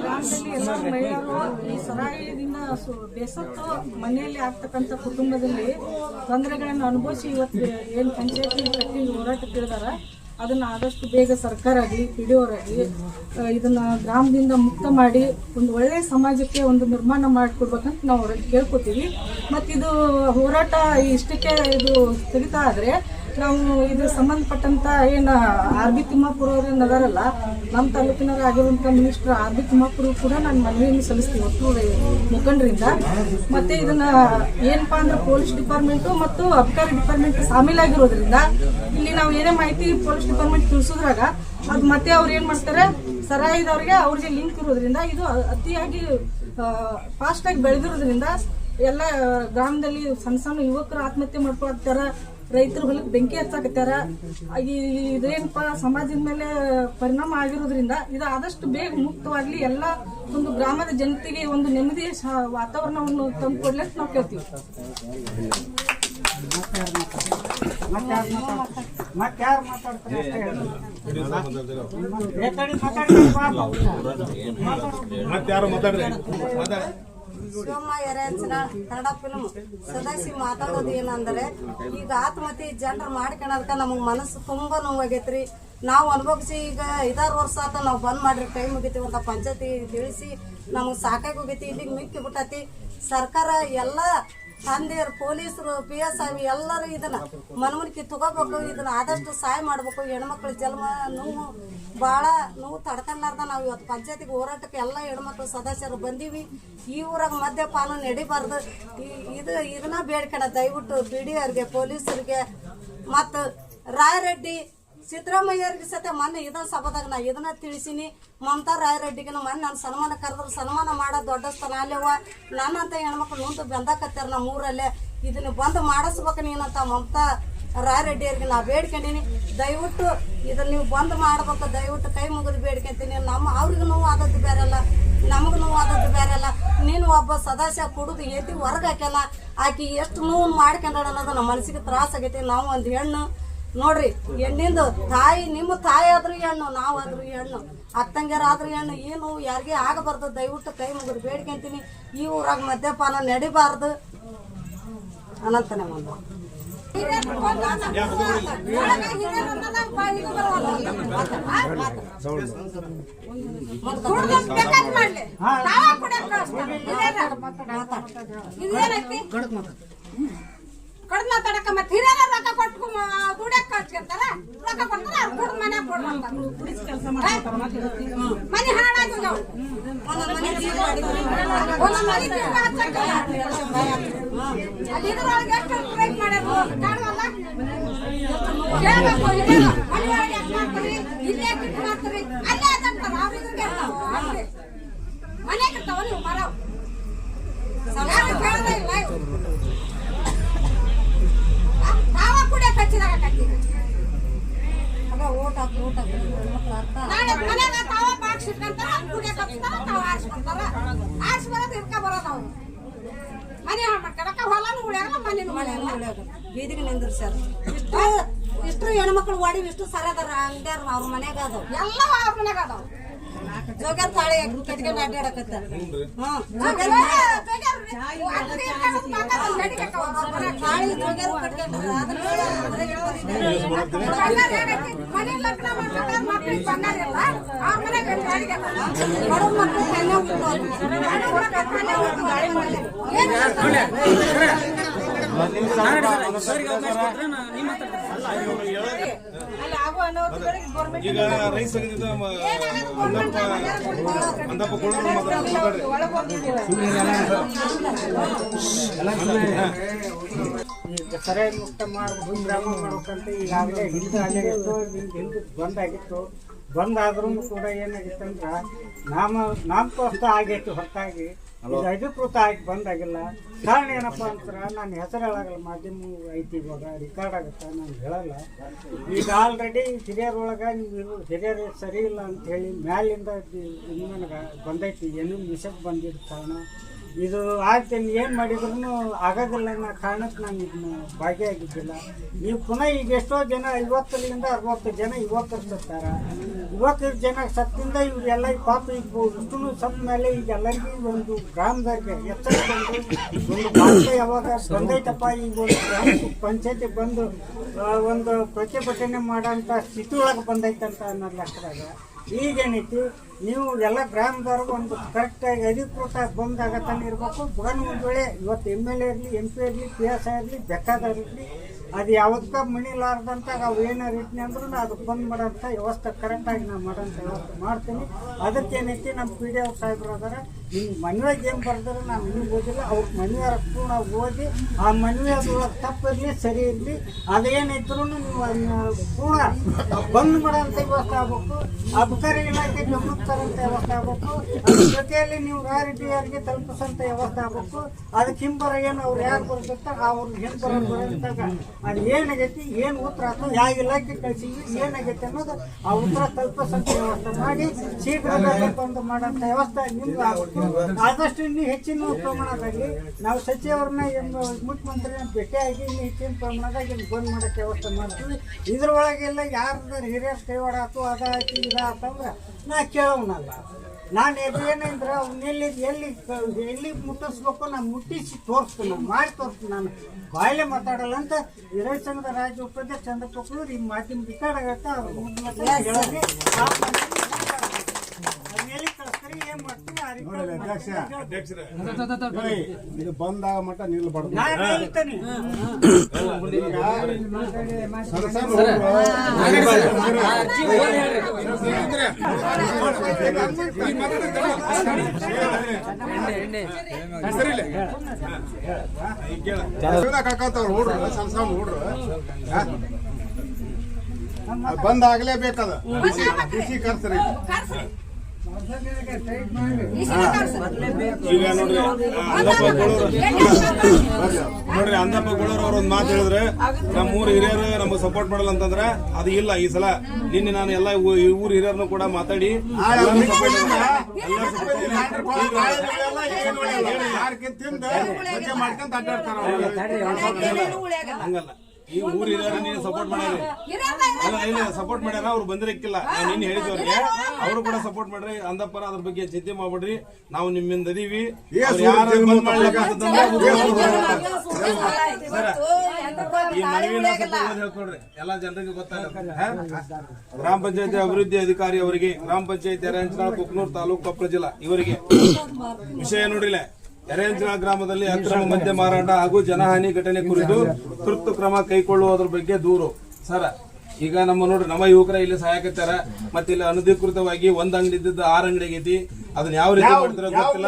ಗ್ರಾಮದಲ್ಲಿ ಎಲ್ಲ ಮಹಿಳೆಯರು ಈ ಸರಾಯದಿಂದ ಬೇಸತ್ತು ಮನೆಯಲ್ಲಿ ಆಗ್ತಕ್ಕಂಥ ಕುಟುಂಬದಲ್ಲಿ ತೊಂದರೆಗಳನ್ನು ಅನುಭವಿಸಿ ಇವತ್ತು ಏನು ಪಂಚಾಯತಿ ಕಟ್ಟಿ ಹೋರಾಟಕ್ಕೆ ಇಳಿದಾರ, ಅದನ್ನು ಆದಷ್ಟು ಬೇಗ ಸರ್ಕಾರ ಆಗಲಿ PDO ಆಗಲಿ ಇದನ್ನ ಗ್ರಾಮದಿಂದ ಮುಕ್ತ ಮಾಡಿ ಒಂದು ಒಳ್ಳೆಯ ಸಮಾಜಕ್ಕೆ ಒಂದು ನಿರ್ಮಾಣ ಮಾಡಿಕೊಡ್ಬೇಕಂತ ನಾವು ಅವ್ರಿಗೆ ಕೇಳ್ಕೊತೀವಿ. ಮತ್ತು ಇದು ಹೋರಾಟ ಇಷ್ಟಕ್ಕೆ ಇದು ಸ್ಥಗಿತ ಆದರೆ ನಾವು ಇದು ಸಂಬಂಧಪಟ್ಟಂತ ಏನು RB ತಿಮ್ಮಾಪುರ ಅವ್ರೇನು ಅದಾರಲ್ಲ, ನಮ್ಮ ತಾಲೂಕಿನಾಗ ಆಗಿರುವಂಥ ಮಿನಿಸ್ಟರ್ RB ತಿಮ್ಮಾಪುರ ಕೂಡ ನಾನು ಮನವಿಯನ್ನು ಸಲ್ಲಿಸ್ತೀವಿ ಒಟ್ಟು ಮುಖಂಡರಿಂದ. ಮತ್ತು ಇದನ್ನ ಏನಪ್ಪಾ ಅಂದ್ರೆ ಪೊಲೀಸ್ ಡಿಪಾರ್ಟ್ಮೆಂಟು ಮತ್ತು ಅಬಕಾರಿ ಡಿಪಾರ್ಟ್ಮೆಂಟ್ ಸಾಮೀಲಾಗಿರೋದ್ರಿಂದ ಇಲ್ಲಿ ನಾವು ಏನೇ ಮಾಹಿತಿ ಪೊಲೀಸ್ ಡಿಪಾರ್ಟ್ಮೆಂಟ್ ತಿಳಿಸೋದ್ರಾಗ ಅದು ಮತ್ತೆ ಅವ್ರು ಏನು ಮಾಡ್ತಾರೆ, ಸರಾಯಿದವ್ರಿಗೆ ಅವ್ರಿಗೆ ಲಿಂಕ್ ಇರೋದ್ರಿಂದ ಇದು ಅತಿಯಾಗಿ ಫಾಸ್ಟಾಗಿ ಬೆಳೆದಿರೋದ್ರಿಂದ ಎಲ್ಲ ಗ್ರಾಮದಲ್ಲಿ ಸಣ್ಣ ಸಣ್ಣ ಯುವಕರು ಆತ್ಮಹತ್ಯೆ ಮಾಡ್ಕೊಳ್ತಾರ, ರೈತರು ಹೊಲಕ್ಕೆ ಬೆಂಕಿ ಹಚ್ಚಾಕತ್ತಾರ. ಇದೇನಪ್ಪ ಸಮಾಜದ ಮೇಲೆ ಪರಿಣಾಮ ಆಗಿರೋದ್ರಿಂದ ಇದು ಆದಷ್ಟು ಬೇಗ ಮುಕ್ತವಾಗ್ಲಿ, ಎಲ್ಲ ಒಂದು ಗ್ರಾಮದ ಜನತೆಗೆ ಒಂದು ನೆಮ್ಮದಿ ವಾತಾವರಣವನ್ನು ತಂದುಕೊಡ್ಲಿಕ್ಕೆ ನಾವು ಕೇಳ್ತೀವಿ. ಮತ್ತಾರು ಮಾತಾಡ್ತಾರೆ ಮತ್ತಾರು ಮಾತಾಡ್ರಿ. ಶಿವಮ್ಮ ಎರೆಹಂಚಿನ ಕನ್ನಡ ಫಿಲ್ಮ್ ಸದಸ್ಯ ಮಾತಾಡೋದು ಏನಂದ್ರೆ, ಈಗ ಆತ್ಮಹತ್ಯೆ ಜನರು ಮಾಡ್ಕೊಳೋದಕ್ಕೆ ನಮಗೆ ಮನಸ್ಸು ತುಂಬಾ ನೋವಾಗೈತ್ರಿ. ನಾವು ಅನುಭವಿಸಿ ಈಗ 5-6 ವರ್ಷ ಆತ ನಾವು ಬಂದ್ ಮಾಡ್ರಿ ಕೈ ಮುಗಿತೀವಿ ಅಂತ ಪಂಚಾಯತಿ ತಿಳಿಸಿ ನಮಗೆ ಸಾಕಾಗಿ ಹೋಗೈತಿ. ಇಲ್ಲಿಗೆ ಮಿಕ್ಕಿ ಬಿಟ್ಟತಿ. ಸರ್ಕಾರ ಎಲ್ಲ ತಂದೆಯರು, ಪೊಲೀಸರು, PSI ಎಲ್ಲರೂ ಇದನ್ನ ಮನಮನಿಕೆ ತಗೋಬೇಕು. ಇದನ್ನ ಆದಷ್ಟು ಸಹಾಯ ಮಾಡ್ಬೇಕು. ಹೆಣ್ಮಕ್ಳ ಜನ್ಮ ನೋವು ಭಾಳ ನೋವು ತಡ್ಕೊಂಡಾರ್ದ ನಾವು ಇವತ್ತು ಪಂಚಾಯತಿಗೆ ಹೋರಾಟಕ್ಕೆ ಎಲ್ಲ ಹೆಣ್ಮಕ್ಳು ಸದಸ್ಯರು ಬಂದೀವಿ. ಈ ಊರಾಗ ಮದ್ಯಪಾನ ನಡಿಬಾರ್ದು. ಇದನ್ನ ಬೇಡ್ಕೊಂಡ ದಯವಿಟ್ಟು PDO ಅವ್ರಿಗೆ, ಪೊಲೀಸರಿಗೆ ಮತ್ತು ರಾಯರೆಡ್ಡಿ ಸಿದ್ದರಾಮಯ್ಯವ್ರಿಗೆ ಸತ ಮೊನ್ನೆ ವಿಧಾನಸಭಾದಾಗ ನಾ ಇದನ್ನ ತಿಳಿಸೀನಿ. ಮಮತಾ ರಾಯರೆಡ್ಡಿಗೆ ಮೊನ್ನೆ ನಾನು ಸನ್ಮಾನ ಕರೆದ್ರು, ಸನ್ಮಾನ ಮಾಡೋ ದೊಡ್ಡ ಸ್ಥಾನ ಅಲ್ಲೇವ, ನನ್ನಂತ ಹೆಣ್ಮಕ್ಳು ನಿಂತು ಬೆಂದಾಕತ್ತಾರ ನಮ್ಮ ಊರಲ್ಲೇ. ಇದನ್ನ ಬಂದ್ ಮಾಡಿಸ್ಬೇಕು ನೀನಂತ ಮಮತಾ ರಾಯರೆಡ್ಡಿಯವ್ರಿಗೆ ನಾ ಬೇಡ್ಕೊಂಡಿನಿ. ದಯವಿಟ್ಟು ಇದನ್ನ ನೀವು ಬಂದ್ ಮಾಡ್ಬೇಕು, ದಯವಿಟ್ಟು ಕೈ ಮುಗಿದು ಬೇಡ್ಕೊಂತೀನಿ. ಅವ್ರಿಗೆ ನೋವು ಆದದ್ದು ಬೇರೆಲ್ಲ, ನಮಗೂ ನೋವು ಆದದ್ದು ಬೇರೆಲ್ಲ. ನೀನು ಒಬ್ಬ ಸದಸ್ಯ ಕುಡಿದು ಎತ್ತಿ ಹೊರಗೆ ಹಾಕ್ಯಲ್ಲ, ಆಕಿ ಎಷ್ಟು ನೋವು ಮಾಡ್ಕೊಂಡಾಳ ಅನ್ನೋದು ನಮ್ಮ ಮನಸ್ಸಿಗೆ ತ್ರಾಸ ಆಗೈತಿ. ನಾವು ಒಂದು ಹೆಣ್ಣು ನೋಡ್ರಿ, ಹೆಣ್ಣಿಂದು ತಾಯಿ, ನಿಮ್ಮ ತಾಯಿ ಆದ್ರೂ ಹೆಣ್ಣು, ನಾವಾದ್ರೂ ಹೆಣ್ಣು, ಅತ್ತಂಗ್ಯಾರಾದ್ರೂ ಹೆಣ್ಣು. ಏನು ಯಾರಿಗೆ ಆಗಬಾರ್ದು, ದಯವಿಟ್ಟು ಕೈ ಮುಗಿದು ಬೇಡ್ಕೊಂತೀನಿ. ಈ ಊರಾಗ ಮದ್ಯಪಾನ ನಡಿಬಾರ್ದು ಅನ್ನಂತಾನೆ ಒಂದು ಕಡ್ದು ಮಾತಾಡಕ ಮತ್ತೆ ಹಿರಿಯರ ರೊಕ್ಕ ಕೊಟ್ಟು ದುಡ್ಯಾಕ ಕಳ್ಸ್ಕೊಂತಾರ, ರೊಕ್ಕ ಕೊಡ್ತಾರ, ಅವ್ರು ಕುಡ್ದು ಮನ್ಯಾಗ ಕೊಡ್ತಾರ. ಮನೆ ಹಾಳಾಗಿಲ್ಲ, ಅಲ್ಲಿ ಇದ್ರೊಳಗೆ ಎಷ್ಟು ಪ್ರಯತ್ನ ಮಾಡ್ಯಾರ ಕಾಣವಲ್ಲ. ಹೇಳ್ಬೇಕು, ಮನೆ ಒಳಗೆ ಯಾಕೆ ಮಾಡ್ತೀರಿ, ಇಲ್ಲೇ ಕಿಟ್ಟು ಮಾಡ್ತೀರಿ, ಅಲ್ಲೇ ಅದಂತಾರ. ಅವ್ರು ಇದ್ರಿಗೆ ಮನೆಗೆ ಇರ್ತಾವ ನೀವು ಮರ ಕೇಳೋದೇ ಇಲ್ಲ. ತಾವ ಕೂಡ ಕಚ್ಚಿದಾಗ ಕಟ್ಟಿದ್ರು ಮನ್ಯಾಗ ತಾವ ಬಾಕ್ಸ್ ಇಟ್ಕೊಂತಾರ, ಕುಡಿಯಕ್ ಹಚ್ತಾರ, ತಾವ ಆರಿಸ್ಕೊಂತಾರ. ಆರಿಸಿ ಬರೋದು ಇರ್ಕ ಬರೋದು ಅವ್ರು ಮನೆ ಹಾಳು ಮಾಡ್ತಾರ, ಹೊಲನೂ ಉಳಿಯಾಗಲ್ಲ ಮನೇನು ಉಳಿಯಾಗಲ್ಲ. ಬೀದಿಗೆ ನಿಂದಿರ್ಸ್ಯಾರ. ಇಷ್ಟು ಹೆಣ್ಮಕ್ಳು ಓಡಿ ಇಷ್ಟು ಸರ ಅದಾರ ಅಂದ್ಯಾರ ಅವ್ರ ಮನ್ಯಾಗ ಅದಾವ ಎಲ್ಲ ಅವ್ರ ಮನ್ಯಾಗ ಅದಾವ. ಜೋಗ್ಯಾರ ತಾಳಿ ಕಟ್ಕೊಂಡು ಅಡ್ಡಾಡಕತ್ತಾರ. ತಾಳಿ ಜೋಗ್ಯಾರು ಕಟ್ಕೊಂಡ್ರ ಮನೆ ಲಗ್ನ ಮಾಡ್ಬೇಕಾದ್ರೆ ಮಕ್ಳಿಗೆ ಬಂಗಾರ ಇಲ್ಲ ಅವ್ರ ಮನೆಗೆ ಬಡವ ಮಕ್ಳು ಕನ್ಯಾ ಈಗ ರೈಸ್ ಸಂಘದಿಂದ ಅಂದಪ್ಪ ಈಗ ಸರಿಯಾಗಿ ಮುಕ್ತ ಮಾಡ್ಬೇಕು ಗ್ರಾಮ ಮಾಡ್ಬೇಕಂತ ಈಗಾಗಲೇ ಹಿಂದೆ ಅಲ್ಲೇ ಎಷ್ಟೋ ಹಿಂದೆ ಬಂದಾಗಿತ್ತು. ಬಂದಾದ್ರೂ ಕೂಡ ಏನಾಗಿತ್ತಂದ್ರ ನಾಮಕೋಸ್ತ ಆಗೈತಿ ಹೊರತಾಗಿ ಇದು ಅಧಿಕೃತ ಆಗಿ ಬಂದಾಗಿಲ್ಲ. ಕಾರಣ ಏನಪ್ಪ ಅಂತಾರ ನಾನು ಹೆಸರು ಹೇಳಾಗಲ್ಲ, ಮಾಧ್ಯಮ ಐತಿ ಇವಾಗ ರೆಕಾರ್ಡ್ ಆಗುತ್ತೆ, ನಾನು ಹೇಳಲ್ಲ. ಈಗ ಆಲ್ರೆಡಿ ಹಿರಿಯರೊಳಗೆ ನೀವು ಹಿರಿಯರು ಸರಿ ಇಲ್ಲ ಅಂತ ಹೇಳಿ ಮ್ಯಾಲಿಂದ ನನಗೆ ಬಂದೈತಿ, ಏನೂ ಮಿಸಕ್ ಬಂದಿದ್ದ ಕಾರಣ ಇದು ಆಗ್ತೀನಿ ಏನು ಮಾಡಿದ್ರು ಆಗೋದಿಲ್ಲ ಅನ್ನೋ ಕಾರಣಕ್ಕೆ ನಾನು ಇದನ್ನ ಭಾಗಿಯಾಗಿದ್ದಿಲ್ಲ. ನೀವು ಪುನಃ ಈಗ ಎಷ್ಟೋ ಜನ 50ರಿಂದ 60 ಜನ ಯುವಕರು ಸತ್ತಾರ. ಯುವಕರು ಜನ ಸತ್ತಿಂದ ಇವರೆಲ್ಲ ಪಾಪ ಈಗ ಇಷ್ಟು ಸತ್ತ ಮೇಲೆ ಈಗ ಎಲ್ಲರಿಗೂ ಒಂದು ಗ್ರಾಮದವ್ರಿಗೆ ಎಚ್ಚರ ಬಂದು ಒಂದು ಭಾಷೆ ಯಾವಾಗ ಬಂದೈತಪ್ಪ, ಈಗ ಒಂದು ಗ್ರಾಮ ಪಂಚಾಯತಿ ಬಂದು ಒಂದು ಪ್ರತಿಭಟನೆ ಮಾಡೋಂಥ ಸ್ಥಿತಿ ಒಳಗೆ ಬಂದೈತಂತ ಅನ್ನೋ ಲೆಕ್ಕದಾಗ ಈಗೇನೈತಿ, ನೀವು ಎಲ್ಲ ಗ್ರಾಮದವ್ರಿಗೆ ಒಂದು ಕರೆಕ್ಟಾಗಿ ಅಧಿಕೃತ ಬಂದಾಗ ತಾನೇ ಇರಬೇಕು. ಬಗನ್ ಒಂದು ವೇಳೆ ಇವತ್ತು MLA ಇರಲಿ, MP ಇರಲಿ, PS ಇರಲಿ, ಬೇಕಾದವ್ರು ಇರಲಿ, ಅದು ಯಾವತ್ತೂ ಮಣಿಲಾರ್ದಂತಾಗ ಅವು ಏನಾರು ಇಟ್ನಿ ಅಂದ್ರೂ ಅದಕ್ಕೆ ಬಂದ್ ಮಾಡೋಂಥ ವ್ಯವಸ್ಥೆ ಕರೆಕ್ಟಾಗಿ ನಾನು ಮಾಡೋಂಥ ವ್ಯವಸ್ಥೆ ಮಾಡ್ತೀನಿ. ಅದಕ್ಕೇನೈತಿ ನಮ್ಮ PDO ಸಾಹೇಬ್ರು ಅದಾರ, ನಿಮ್ಗೆ ಮನವಿಯಾಗಿ ಏನು ಬರ್ದಾರೆ ನಾನು ಇನ್ನೂ ಓದಿಲ್ಲ, ಅವ್ರ ಮನವಿಯಾರ ಪೂರ್ಣ ಓದಿ ಆ ಮನವಿ ಅದ್ರೊಳಗೆ ತಪ್ಪಿರಲಿ ಸರಿ ಇರಲಿ ಅದೇನಿದ್ರು ನೀವು ಅದನ್ನ ಪೂರ್ಣ ಬಂದ್ ಮಾಡೋಂಥ ವ್ಯವಸ್ಥೆ ಆಗ್ಬೇಕು. ಅಬಕಾರಿ ಇಲಾಖೆ ಗಮನಕ್ಕೆ ತರೋಂಥ ವ್ಯವಸ್ಥೆ ಆಗ್ಬೇಕು. ಅದ್ರ ಜೊತೆಯಲ್ಲಿ ನೀವು ರಾಯರಿಗೆ ತಲುಪಿಸೋಂಥ ವ್ಯವಸ್ಥೆ ಆಗ್ಬೇಕು. ಅದಕ್ಕೆ ಹಿಂಬರ ಏನು ಅವ್ರು ಯಾರು ಬರ್ತಿರ್ತಾರೆ ಅವ್ರಿಗೆ ಹಿಂಬರ ಬರೋಂತಾಗ ಅದು ಏನಾಗೈತಿ, ಏನು ಉತ್ತರ ಆಯ್ತು, ಯಾವ ಇಲಾಖೆ ಕಳಿಸಿದ್ವಿ, ಏನಾಗೈತಿ ಅನ್ನೋದು ಆ ಉತ್ತರ ತಲುಪಿಸೋಂಥ ವ್ಯವಸ್ಥೆ ಮಾಡಿ ಶೀಘ್ರದಲ್ಲೇ ಬಂದು ಮಾಡೋಂಥ ವ್ಯವಸ್ಥೆ ನಿಮ್ಗೆ ಆಗ್ಬೇಕು. ಆದಷ್ಟು ಇನ್ನೂ ಹೆಚ್ಚಿನ ಪ್ರಮಾಣದಲ್ಲಿ ನಾವು ಸಚಿವರನ್ನ ಮುಖ್ಯಮಂತ್ರಿನ ಭೇಟಿಯಾಗಿ ಇನ್ನೂ ಹೆಚ್ಚಿನ ಪ್ರಮಾಣದಾಗ ಇಲ್ಲಿ ಬಂದ್ ಮಾಡೋಕ್ಕೆ ವ್ಯವಸ್ಥೆ ಮಾಡ್ತೀವಿ. ಇದ್ರೊಳಗೆಲ್ಲ ಯಾರ್ದಾರ ಹಿರಿಯರ ಕೈವಾಡ ಆಯ್ತು ಅದಾಯ್ತು ಇದಾಯ್ತಂದ್ರೆ ನಾ ಕೇಳೋನಲ್ಲ. ನಾನು ಏನಂದ್ರೆ ಅವ್ನ ಎಲ್ಲಿ ಮುಟ್ಟಿಸ್ಬೇಕು ನಾನು ಮುಟ್ಟಿಸಿ ತೋರಿಸ್ತೀನಿ, ನಾನು ಮಾಡಿ ತೋರಿಸ್ತೀನಿ. ನಾನು ಬಾಯಲ್ಲೇ ಮಾತಾಡಲ್ಲ ಅಂತ ವಿರೋಧ ಸಂಘದ ರಾಜ್ಯ ಉಪಾಧ್ಯಕ್ಷ ಚಂದ್ರಪ್ಪ ಈ ಮಾತಿನ ರಿಕಾರ್ಡ್ ಆಗತ್ತೆ. ಅವ್ರು ಹೇಳೋದು ಎಲ್ಲಿ ಕಳಿಸ್ತಾರೆ ಏನು ಮಾಡ್ತೀನಿ ಇದು ಬಂದಾಗ ಮಟ್ಟ ನಿಲ್ಬಾರ್ದು. ನಾನು ಹೇಳ್ತೇನೆ. ಕಳ್ಕೊಂತವ್ರು ಹುಡ್ರು ಸಣ್ಣ ಸಣ್ಣ ಹುಡ್ರು ಬಂದ್ ಆಗ್ಲೇಬೇಕದ. ಬಿಸಿ ಕರ್ಸ್ರಿ. ಈಗ ನೋಡ್ರಿ ಅಂದಪ್ಪ ಗೋಳೂರ್ ಅವ್ರ ಒಂದು ಮಾತು ಹೇಳಿದ್ರೆ, ನಮ್ಮ ಊರ್ ಹಿರಿಯರು ನಮಗೆ ಸಪೋರ್ಟ್ ಮಾಡಲ್ಲ ಅಂತಂದ್ರೆ ಅದು ಇಲ್ಲ. ಈ ಸಲ ನಿನ್ನೆ ನಾನು ಎಲ್ಲ ಊರ್ ಹಿರಿಯರನ್ನು ಕೂಡ ಮಾತಾಡಿ ಹಂಗಲ್ಲ, ಈ ಊರ್ ಹಿರಿಯರು ನೀನು ಸಪೋರ್ಟ್ ಮಾಡ್ಯಾರ, ಸಪೋರ್ಟ್ ಮಾಡ್ಯಾರ, ಅವ್ರು ಬಂದಿರಕ್ಕಿಲ್ಲ. ನಾನು ನಿನ್ನೆ ಹೇಳಿದ್ವಿ ಅವ್ರಿಗೆ, ಅವರು ಕೂಡ ಸಪೋರ್ಟ್ ಮಾಡ್ರಿ. ಅಂದಪ್ಪರ ಅದ್ರ ಬಗ್ಗೆ ಚಿಂತೆ ಮಾಡ್ಬಿಡ್ರಿ, ನಾವು ನಿಮ್ಮಿಂದ ಅದೀವಿ. ಈ ಮನವಿನ ಹೇಳ್ಕೊಡ್ರಿ, ಎಲ್ಲಾ ಜನರಿಗೆ ಗೊತ್ತಾಗುತ್ತೆ. ಗ್ರಾಮ ಪಂಚಾಯತಿ ಅಭಿವೃದ್ಧಿ ಅಧಿಕಾರಿ ಅವರಿಗೆ, ಗ್ರಾಮ ಪಂಚಾಯತಿ ಎರೆಹಂಚಿನಾಳ್ ಕುಕ್ನೂರ್ ತಾಲೂಕು ಕೊಪ್ಪಳ ಜಿಲ್ಲಾ ಇವರಿಗೆ ವಿಷಯ ನೋಡ್ರಿಲ್ಲ. ಎರೆಹಂಚಿನಾಳ್ ಗ್ರಾಮದಲ್ಲಿ ಅಕ್ರಮ ಮದ್ಯ ಮಾರಾಟ ಹಾಗೂ ಜನಹಾನಿ ಘಟನೆ ಕುರಿತು ತುರ್ತು ಕ್ರಮ ಕೈಗೊಳ್ಳುವುದ್ರ ಬಗ್ಗೆ ದೂರು. ಸರ್, ಈಗ ನಮ್ಮ ನೋಡ್ರಿ ನಮ್ಮ ಯುವಕರ ಇಲ್ಲಿ ಸಹಾಯಕತ್ತಾರ, ಮತ್ತೆ ಇಲ್ಲಿ ಅನಧಿಕೃತವಾಗಿ ಒಂದ್ ಅಂಗಡಿ ಇದ್ದಿದ್ದು 6 ಅಂಗಡಿ ಆಗೈತಿ. ಅದನ್ನ ಯಾವ ರೀತಿ ಮಾಡ್ತಾರ ಗೊತ್ತಿಲ್ಲ.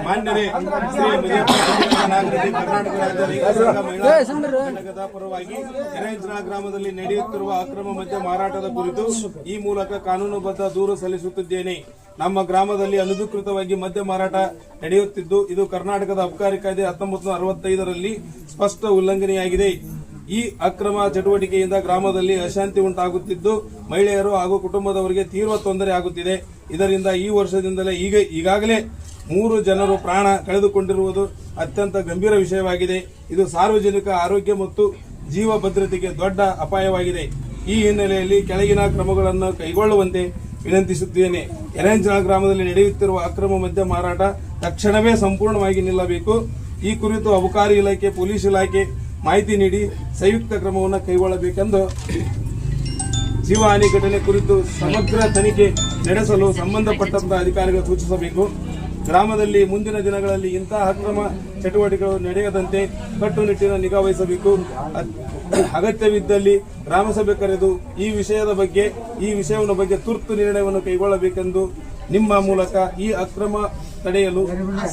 ಮಾನ್ಯರೇ, ಕರ್ನಾಟಕ ರಾಜ್ಯದ ಪರವಾಗಿ ಎರೆಹಂಚಿನಾಳ್ ಗ್ರಾಮದಲ್ಲಿ ನಡೆಯುತ್ತಿರುವ ಅಕ್ರಮ ಮದ್ಯ ಮಾರಾಟದ ಕುರಿತು ಈ ಮೂಲಕ ಕಾನೂನುಬದ್ಧ ದೂರು ಸಲ್ಲಿಸುತ್ತಿದ್ದೇನೆ. ನಮ್ಮ ಗ್ರಾಮದಲ್ಲಿ ಅನಧಿಕೃತವಾಗಿ ಮದ್ಯ ಮಾರಾಟ ನಡೆಯುತ್ತಿದ್ದು ಇದು ಕರ್ನಾಟಕದ ಅಬಕಾರಿ ಕಾಯ್ದೆ 1965ರಲ್ಲಿ ಸ್ಪಷ್ಟ ಉಲ್ಲಂಘನೆಯಾಗಿದೆ. ಈ ಅಕ್ರಮ ಚಟುವಟಿಕೆಯಿಂದ ಗ್ರಾಮದಲ್ಲಿ ಅಶಾಂತಿ ಉಂಟಾಗುತ್ತಿದ್ದು ಮಹಿಳೆಯರು ಹಾಗೂ ಕುಟುಂಬದವರಿಗೆ ತೀವ್ರ ತೊಂದರೆ ಆಗುತ್ತಿದೆ. ಇದರಿಂದ ಈ ವರ್ಷದಿಂದಲೇ ಈಗಾಗಲೇ 3 ಜನರು ಪ್ರಾಣ ಕಳೆದುಕೊಂಡಿರುವುದು ಅತ್ಯಂತ ಗಂಭೀರ ವಿಷಯವಾಗಿದೆ. ಇದು ಸಾರ್ವಜನಿಕ ಆರೋಗ್ಯ ಮತ್ತು ಜೀವ ಭದ್ರತೆಗೆ ದೊಡ್ಡ ಅಪಾಯವಾಗಿದೆ. ಈ ಹಿನ್ನೆಲೆಯಲ್ಲಿ ಕೆಳಗಿನ ಕ್ರಮಗಳನ್ನು ಕೈಗೊಳ್ಳುವಂತೆ ವಿನಂತಿಸುತ್ತೇನೆ. ಯರೇಂಜನಾಳ ಗ್ರಾಮದಲ್ಲಿ ನಡೆಯುತ್ತಿರುವ ಅಕ್ರಮ ಮದ್ಯ ಮಾರಾಟ ತಕ್ಷಣವೇ ಸಂಪೂರ್ಣವಾಗಿ ನಿಲ್ಲಬೇಕು. ಈ ಕುರಿತು ಅಬಕಾರಿ ಇಲಾಖೆ, ಪೊಲೀಸ್ ಇಲಾಖೆ ಮಾಹಿತಿ ನೀಡಿ ಸಂಯುಕ್ತ ಕ್ರಮವನ್ನು ಕೈಗೊಳ್ಳಬೇಕೆಂದು ಜೀವಹಾನಿ ಘಟನೆ ಕುರಿತು ಸಮಗ್ರ ತನಿಖೆ ನಡೆಸಲು ಸಂಬಂಧಪಟ್ಟಂತಹ ಅಧಿಕಾರಿಗಳು ಸೂಚಿಸಬೇಕು. ಗ್ರಾಮದಲ್ಲಿ ಮುಂದಿನ ದಿನಗಳಲ್ಲಿ ಇಂತಹ ಅಕ್ರಮ ಚಟುವಟಿಕೆಗಳು ನಡೆಯದಂತೆ ಕಟ್ಟುನಿಟ್ಟಿನ ನಿಗಾ ವಹಿಸಬೇಕು. ಅಗತ್ಯವಿದ್ದಲ್ಲಿ ಗ್ರಾಮಸಭೆ ಕರೆದು ಈ ವಿಷಯದ ಬಗ್ಗೆ ತುರ್ತು ನಿರ್ಣಯವನ್ನು ಕೈಗೊಳ್ಳಬೇಕೆಂದು ನಿಮ್ಮ ಮೂಲಕ ಈ ಅಕ್ರಮ ತಡೆಯಲು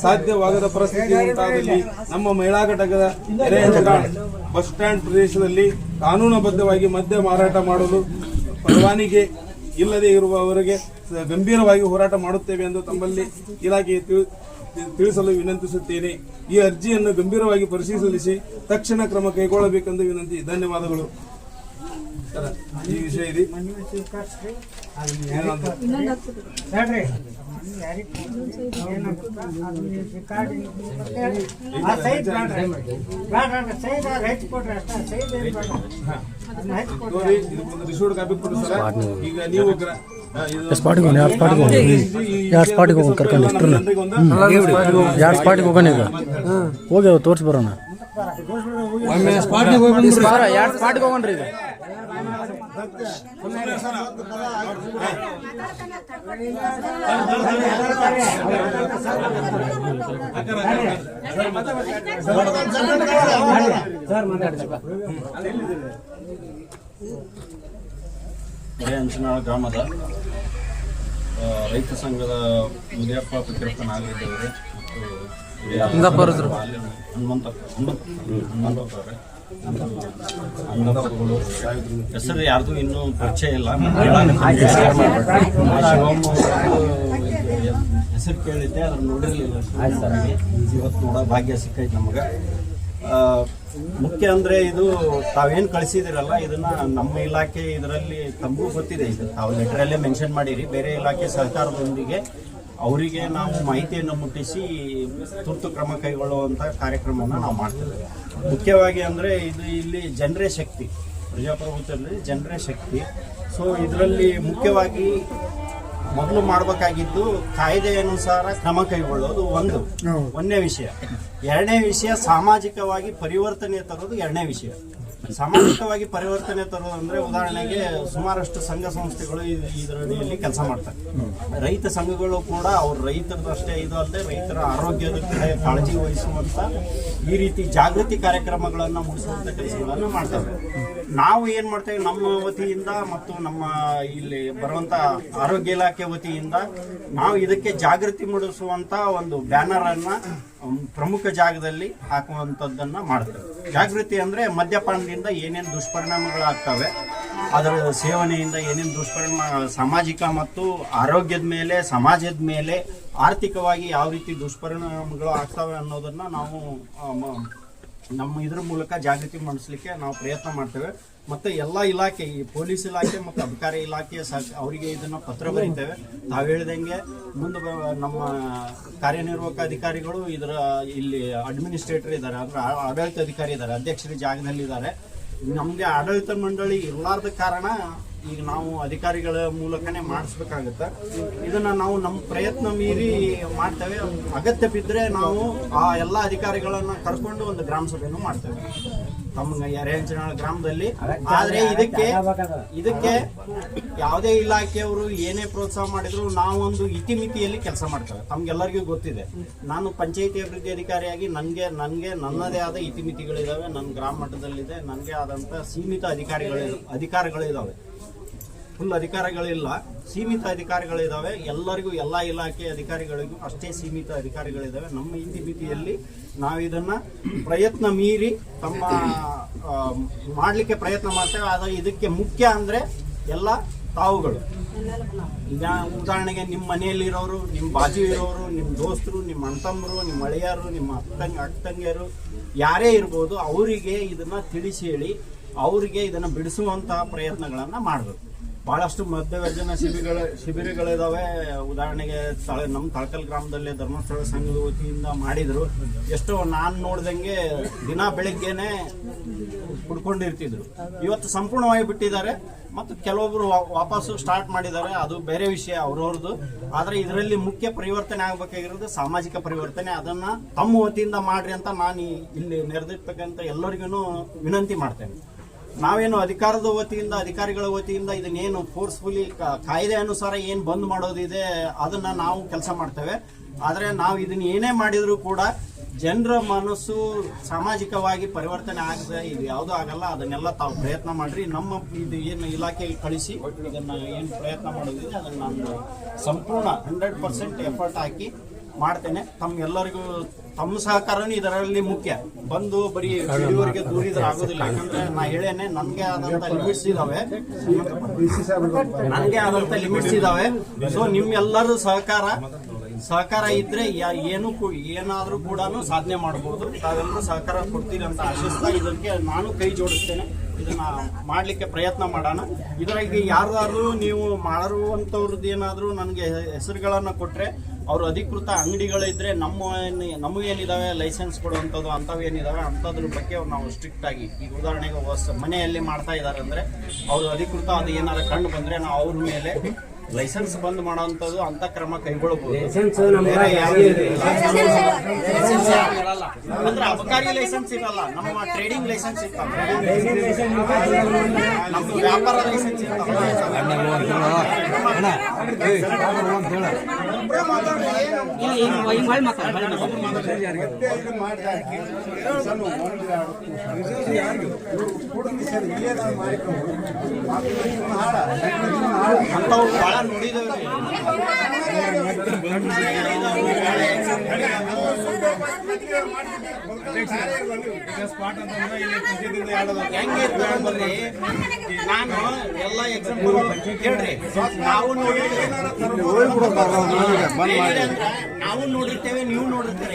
ಸಾಧ್ಯವಾಗದ ಪರಿಸ್ಥಿತಿ ಉಂಟಾದಲ್ಲಿ ನಮ್ಮ ಮಹಿಳಾ ಘಟಕದ ಯರೇಂಜನಾಳ ಬಸ್ ಸ್ಟ್ಯಾಂಡ್ ಪ್ರದೇಶದಲ್ಲಿ ಕಾನೂನುಬದ್ಧವಾಗಿ ಮದ್ಯ ಮಾರಾಟ ಮಾಡಲು ಪರವಾನಗಿ ಇಲ್ಲದೆ ಇರುವವರಿಗೆ ಗಂಭೀರವಾಗಿ ಹೋರಾಟ ಮಾಡುತ್ತೇವೆ ಎಂದು ತಮ್ಮಲ್ಲಿ ಇಲಾಖೆ ತಿಳಿಸಲು ವಿನಂತಿಸುತ್ತೇನೆ. ಈ ಅರ್ಜಿಯನ್ನು ಗಂಭೀರವಾಗಿ ಪರಿಶೀಲಿಸಿ ತಕ್ಷಣ ಕ್ರಮ ಕೈಗೊಳ್ಳಬೇಕೆಂದು ವಿನಂತಿ. ಧನ್ಯವಾದಗಳು. ಈ ವಿಷಯ ಇದೆ. ರಿಸೋರ್ಟ್ ಕಾಪಿ ಕೊಡಿ ಸರ್. ಈಗ ನೀವು ಸ್ಪಾಟಿಗೆ ಕರ್ಕೊಂಡು ಸ್ಪಾಟಿಗೆ ಹೋಗೋಣ. ಈಗ ಹೋಗಿ ತೋರಿಸಿ ಬರೋಣ. ಸ್ಪಾಟಿಗೆ ಹೋಗೋಣ್ರಿ. ಈಗ ಯರೇಂಜನಾಳ ಗ್ರಾಮದ ರೈತ ಸಂಘದ ಮುದಿಯಪ್ಪ ಪತಿರಪ್ಪ ನಾಗರಿದ್ದವರು ಹೆಸರು ಯಾರ್ದು ಇನ್ನೂ ಪರಿಚಯ ಇಲ್ಲ. ಹೆಸರು ಕೇಳಿದ್ದೆ, ಅದ್ರ ನೋಡಿರ್ಲಿಲ್ಲ. ಇವತ್ತು ನೋಡೋ ಭಾಗ್ಯ ಸಿಕ್ಕೈತೆ ನಮಗೆ. ಮುಖ್ಯ ಅಂದರೆ ಇದು ತಾವೇನು ಕಳಿಸಿದಿರಲ್ಲ, ಇದನ್ನ ನಮ್ಮ ಇಲಾಖೆ ಇದರಲ್ಲಿ ತಮಗೂ ಗೊತ್ತಿದೆ. ಇದು ತಾವು ಲೆಟರಲ್ಲೇ ಮೆನ್ಷನ್ ಮಾಡಿರಿ. ಬೇರೆ ಇಲಾಖೆ ಸಹಕಾರದೊಂದಿಗೆ ಅವರಿಗೆ ನಾವು ಮಾಹಿತಿಯನ್ನು ಮುಟ್ಟಿಸಿ ತುರ್ತು ಕ್ರಮ ಕೈಗೊಳ್ಳುವಂಥ ಕಾರ್ಯಕ್ರಮವನ್ನು ನಾವು ಮಾಡ್ತೇವೆ. ಮುಖ್ಯವಾಗಿ ಅಂದರೆ ಇದು ಇಲ್ಲಿ ಜನರೇ ಶಕ್ತಿ, ಪ್ರಜಾಪ್ರಭುತ್ವದಲ್ಲಿ ಜನರೇ ಶಕ್ತಿ. ಸೊ ಇದರಲ್ಲಿ ಮುಖ್ಯವಾಗಿ ಮೊದಲು ಮಾಡಬೇಕಾಗಿದ್ದು ಕಾಯ್ದೆ ಅನುಸಾರ ಕ್ರಮ ಕೈಗೊಳ್ಳೋದು ಒಂದನೇ ವಿಷಯ. ಎರಡನೇ ವಿಷಯ ಸಾಮಾಜಿಕವಾಗಿ ಪರಿವರ್ತನೆ ತರೋದು ಎರಡನೇ ವಿಷಯ. ಸಾಮಾಜಿಕವಾಗಿ ಪರಿವರ್ತನೆ ತರೋದು ಅಂದರೆ ಉದಾಹರಣೆಗೆ ಸುಮಾರಷ್ಟು ಸಂಘ ಸಂಸ್ಥೆಗಳು ಇದರಲ್ಲಿ ಕೆಲಸ ಮಾಡ್ತಾರೆ. ರೈತ ಸಂಘಗಳು ಕೂಡ ಅವ್ರ ರೈತರದಷ್ಟೇ ಇದು ಅಲ್ಲದೆ ರೈತರ ಆರೋಗ್ಯದ ಕಡೆ ಕಾಳಜಿ ವಹಿಸುವಂಥ ಈ ರೀತಿ ಜಾಗೃತಿ ಕಾರ್ಯಕ್ರಮಗಳನ್ನು ಮೂಡಿಸುವಂಥ ಕೆಲಸಗಳನ್ನು ಮಾಡ್ತವೆ. ನಾವು ಏನು ಮಾಡ್ತೇವೆ ನಮ್ಮ ವತಿಯಿಂದ ಮತ್ತು ನಮ್ಮ ಇಲ್ಲಿ ಬರುವಂಥ ಆರೋಗ್ಯ ಇಲಾಖೆ ವತಿಯಿಂದ ನಾವು ಇದಕ್ಕೆ ಜಾಗೃತಿ ಮೂಡಿಸುವಂಥ ಒಂದು ಬ್ಯಾನರನ್ನು ಪ್ರಮುಖ ಜಾಗದಲ್ಲಿ ಹಾಕುವಂಥದ್ದನ್ನು ಮಾಡ್ತೇವೆ. ಜಾಗೃತಿ ಅಂದರೆ ಮದ್ಯಪಾನದಿಂದ ಏನೇನು ದುಷ್ಪರಿಣಾಮಗಳಾಗ್ತವೆ, ಅದರ ಸೇವನೆಯಿಂದ ಏನೇನು ದುಷ್ಪರಿಣಾಮ ಸಾಮಾಜಿಕ ಮತ್ತು ಆರೋಗ್ಯದ ಮೇಲೆ, ಸಮಾಜದ ಮೇಲೆ, ಆರ್ಥಿಕವಾಗಿ ಯಾವ ರೀತಿ ದುಷ್ಪರಿಣಾಮಗಳು ಆಗ್ತವೆ ಅನ್ನೋದನ್ನು ನಾವು ನಮ್ಮ ಇದ್ರ ಮೂಲಕ ಜಾಗೃತಿ ಮಾಡಿಸ್ಲಿಕ್ಕೆ ನಾವು ಪ್ರಯತ್ನ ಮಾಡ್ತೇವೆ. ಮತ್ತು ಎಲ್ಲ ಇಲಾಖೆ, ಈ ಪೊಲೀಸ್ ಇಲಾಖೆ ಮತ್ತು ಅಬಕಾರಿ ಇಲಾಖೆ ಅವರಿಗೆ ಇದನ್ನು ಪತ್ರ ಬರೀತೇವೆ. ತಾವು ಹೇಳಿದಂಗೆ ಮುಂದೆ ನಮ್ಮ ಕಾರ್ಯನಿರ್ವಾಹಕ ಅಧಿಕಾರಿಗಳು ಇದರ ಇಲ್ಲಿ ಅಡ್ಮಿನಿಸ್ಟ್ರೇಟರ್ ಇದ್ದಾರೆ, ಅಂದರೆ ಆಡಳಿತ ಅಧಿಕಾರಿ ಇದ್ದಾರೆ, ಅಧ್ಯಕ್ಷರ ಜಾಗದಲ್ಲಿದ್ದಾರೆ. ನಮಗೆ ಆಡಳಿತ ಮಂಡಳಿ ಇರಲಾರ್ದ ಕಾರಣ ಈಗ ನಾವು ಅಧಿಕಾರಿಗಳ ಮೂಲಕನೇ ಮಾಡಿಸ್ಬೇಕಾಗುತ್ತೆ. ಇದನ್ನು ನಾವು ನಮ್ಮ ಪ್ರಯತ್ನ ಮೀರಿ ಮಾಡ್ತೇವೆ. ಅಗತ್ಯ ಬಿದ್ದರೆ ನಾವು ಆ ಎಲ್ಲ ಅಧಿಕಾರಿಗಳನ್ನು ಕರ್ಕೊಂಡು ಒಂದು ಗ್ರಾಮ ಸಭೆಯನ್ನು ಮಾಡ್ತೇವೆ ತಮ್ಮ ಯರೇಂಜನಾಳ ಗ್ರಾಮದಲ್ಲಿ. ಆದರೆ ಇದಕ್ಕೆ ಯಾವುದೇ ಇಲಾಖೆಯವರು ಏನೇ ಪ್ರೋತ್ಸಾಹ ಮಾಡಿದ್ರು ನಾವು ಒಂದು ಇತಿಮಿತಿಯಲ್ಲಿ ಕೆಲಸ ಮಾಡ್ತೇವೆ. ತಮ್ಗೆಲ್ಲರಿಗೂ ಗೊತ್ತಿದೆ, ನಾನು ಪಂಚಾಯಿತಿ ಅಭಿವೃದ್ಧಿ ಅಧಿಕಾರಿಯಾಗಿ ನನಗೆ ನನ್ನದೇ ಆದ ಇತಿಮಿತಿಗಳಿದ್ದಾವೆ. ನನ್ನ ಗ್ರಾಮ ಮಟ್ಟದಲ್ಲಿದೆ, ನನಗೆ ಆದಂಥ ಸೀಮಿತ ಅಧಿಕಾರಗಳಿದ್ದಾವೆ. ಫುಲ್ ಅಧಿಕಾರಗಳಿಲ್ಲ, ಸೀಮಿತ ಅಧಿಕಾರಿಗಳಿದ್ದಾವೆ. ಎಲ್ಲರಿಗೂ, ಎಲ್ಲ ಇಲಾಖೆ ಅಧಿಕಾರಿಗಳಿಗೂ ಅಷ್ಟೇ ಸೀಮಿತ ಅಧಿಕಾರಿಗಳಿದ್ದಾವೆ. ನಮ್ಮ ಇತಿಮಿತಿಯಲ್ಲಿ ನಾವು ಇದನ್ನು ಪ್ರಯತ್ನ ಮೀರಿ ಮಾಡಲಿಕ್ಕೆ ಪ್ರಯತ್ನ ಮಾಡ್ತೇವೆ. ಆದರೆ ಇದಕ್ಕೆ ಮುಖ್ಯ ಅಂದರೆ ಎಲ್ಲ ತಾವುಗಳು. ಈಗ ಉದಾಹರಣೆಗೆ ನಿಮ್ಮ ಮನೆಯಲ್ಲಿರೋರು, ನಿಮ್ಮ ಬಾಜು ಇರೋರು, ನಿಮ್ಮ ದೋಸ್ತರು, ನಿಮ್ಮ ಅಣ್ಣತಮ್ಮರು, ನಿಮ್ಮ ಅಳಿಯರು, ನಿಮ್ಮ ಅಕ್ಕಂಗಿಯರು ಯಾರೇ ಇರ್ಬೋದು, ಅವರಿಗೆ ಇದನ್ನು ತಿಳಿಸಿ ಹೇಳಿ ಅವರಿಗೆ ಇದನ್ನು ಬಿಡಿಸುವಂತಹ ಪ್ರಯತ್ನಗಳನ್ನು ಮಾಡಬೇಕು. ಭಾಳಷ್ಟು ಮಧ್ಯವರ್ಜನ ಶಿಬಿರಗಳಿದಾವೆ. ಉದಾಹರಣೆಗೆ ನಮ್ಮ ತಳಕಲ್ ಗ್ರಾಮದಲ್ಲಿ ಧರ್ಮಸ್ಥಳ ಸಂಘದ ವತಿಯಿಂದ ಮಾಡಿದರು. ಎಷ್ಟೋ ನಾನು ನೋಡ್ದಂಗೆ ದಿನ ಬೆಳಿಗ್ಗೆನೆ ಕುಡ್ಕೊಂಡಿರ್ತಿದ್ರು. ಇವತ್ತು ಸಂಪೂರ್ಣವಾಗಿ ಬಿಟ್ಟಿದ್ದಾರೆ ಮತ್ತು ಕೆಲವೊಬ್ರು ವಾಪಸ್ಸು ಸ್ಟಾರ್ಟ್ ಮಾಡಿದ್ದಾರೆ. ಅದು ಬೇರೆ ವಿಷಯ, ಅವ್ರವ್ರದ್ದು. ಆದರೆ ಇದರಲ್ಲಿ ಮುಖ್ಯ ಪರಿವರ್ತನೆ ಆಗಬೇಕಾಗಿರೋದು ಸಾಮಾಜಿಕ ಪರಿವರ್ತನೆ. ಅದನ್ನು ತಮ್ಮ ವತಿಯಿಂದ ಮಾಡ್ರಿ ಅಂತ ನಾನು ಇಲ್ಲಿ ನೆರೆದಿರ್ತಕ್ಕಂಥ ಎಲ್ಲರಿಗೂ ವಿನಂತಿ ಮಾಡ್ತೇನೆ. ನಾವೇನು ಅಧಿಕಾರದ ವತಿಯಿಂದ, ಅಧಿಕಾರಿಗಳ ವತಿಯಿಂದ ಇದನ್ನೇನು ಫೋರ್ಸ್ಫುಲಿ ಕಾಯ್ದೆ ಅನುಸಾರ ಏನು ಬಂದ್ ಮಾಡೋದಿದೆ ಅದನ್ನ ನಾವು ಕೆಲಸ ಮಾಡ್ತೇವೆ. ಆದರೆ ನಾವು ಇದನ್ನ ಏನೇ ಮಾಡಿದ್ರು ಕೂಡ ಜನರ ಮನಸ್ಸು ಸಾಮಾಜಿಕವಾಗಿ ಪರಿವರ್ತನೆ ಆಗದೆ ಇದು ಯಾವುದೂ ಆಗಲ್ಲ. ಅದನ್ನೆಲ್ಲ ತಾವು ಪ್ರಯತ್ನ ಮಾಡ್ರಿ. ನಮ್ಮ ಇದು ಏನು ಇಲಾಖೆಗೆ ಕಳಿಸಿ ಇದನ್ನ ಏನು ಪ್ರಯತ್ನ ಮಾಡೋದಿದೆ ಅದನ್ನ ನಾನು ಸಂಪೂರ್ಣ 100% ಎಫರ್ಟ್ ಹಾಕಿ ಮಾಡ್ತೇನೆ. ತಮ್ಗೆಲ್ಲರಿಗೂ ತಮ್ಮ ಸಹಕಾರನೂ ಇದರಲ್ಲಿ ಮುಖ್ಯ. ಬಂದು ಬರೀ ಇದುವರೆಗೆ ದೂರಿದ್ರೆ ಆಗೋದಿಲ್ಲ. ಯಾಕಂದ್ರೆ ನಾ ಹೇಳೇನೆ, ನನಗೆ ಆದಂತ ಲಿಮಿಟ್ಸ್ ಇದಾವೆ. ಸೊ ನಿಮ್ಮೆಲ್ಲರೂ ಸಹಕಾರ ಇದ್ರೆ ಏನಾದ್ರೂ ಕೂಡ ಸಾಧನೆ ಮಾಡಬಹುದು. ತಾವೆಲ್ಲರೂ ಸಹಕಾರ ಕೊಡ್ತೀರಿ ಅಂತ ಆಶಿಸ್ತಾ ಇದಕ್ಕೆ ನಾನು ಕೈ ಜೋಡಿಸ್ತೇನೆ. ಇದನ್ನ ಮಾಡ್ಲಿಕ್ಕೆ ಪ್ರಯತ್ನ ಮಾಡೋಣ. ಇದರಾಗಿ ಯಾರು ನೀವು ಮಾಡುವಂಥವ್ರದ್ದು ಏನಾದರೂ ನನಗೆ ಹೆಸರುಗಳನ್ನು ಕೊಟ್ಟರೆ, ಅವರು ಅಧಿಕೃತ ಅಂಗಡಿಗಳಿದ್ರೆ ನಮಗೇನಿದಾವೆ ಲೈಸೆನ್ಸ್ ಕೊಡುವಂಥದ್ದು ಅಂಥವೇನಿದಾವೆ ಅಂಥದ್ರ ಬಗ್ಗೆ ನಾವು ಸ್ಟ್ರಿಕ್ಟ್ ಆಗಿ, ಈಗ ಉದಾಹರಣೆಗೆ ಮನೆಯಲ್ಲಿ ಮಾಡ್ತಾ ಇದ್ದಾರೆ ಅಂದರೆ ಅವರು ಅಧಿಕೃತ ಅದು ಏನಾದ್ರು ಕಂಡು ಬಂದರೆ ನಾವು ಅವ್ರ ಮೇಲೆ ಲೈಸೆನ್ಸ್ ಬಂದ್ ಮಾಡೋವಂಥದ್ದು ಅಂತ ಕ್ರಮ ಕೈಗೊಳ್ಳಬಹುದು. ಅಂದ್ರೆ ಅಬಕಾರಿ ಲೈಸೆನ್ಸ್ ಇರಲ್ಲ, ನಮ್ಮ ಟ್ರೇಡಿಂಗ್ ಲೈಸೆನ್ಸ್ ಇರ್ತಾವೆ, ನಮ್ಮ ವ್ಯಾಪಾರ ಲೈಸೆನ್ಸ್ ಇರ್ತಾವೆ. ಅಂತವು ಬಹಳ ನೋಡಿದ್ದೇವೆ. ನಾನು ಎಲ್ಲ ಎಕ್ಸಾಂಪಲ್ ಹೇಳ್ರಿ, ನಾವು ನೋಡಿರ್ತೇವೆ, ನೀವು ನೋಡಿರ್ತೀರ.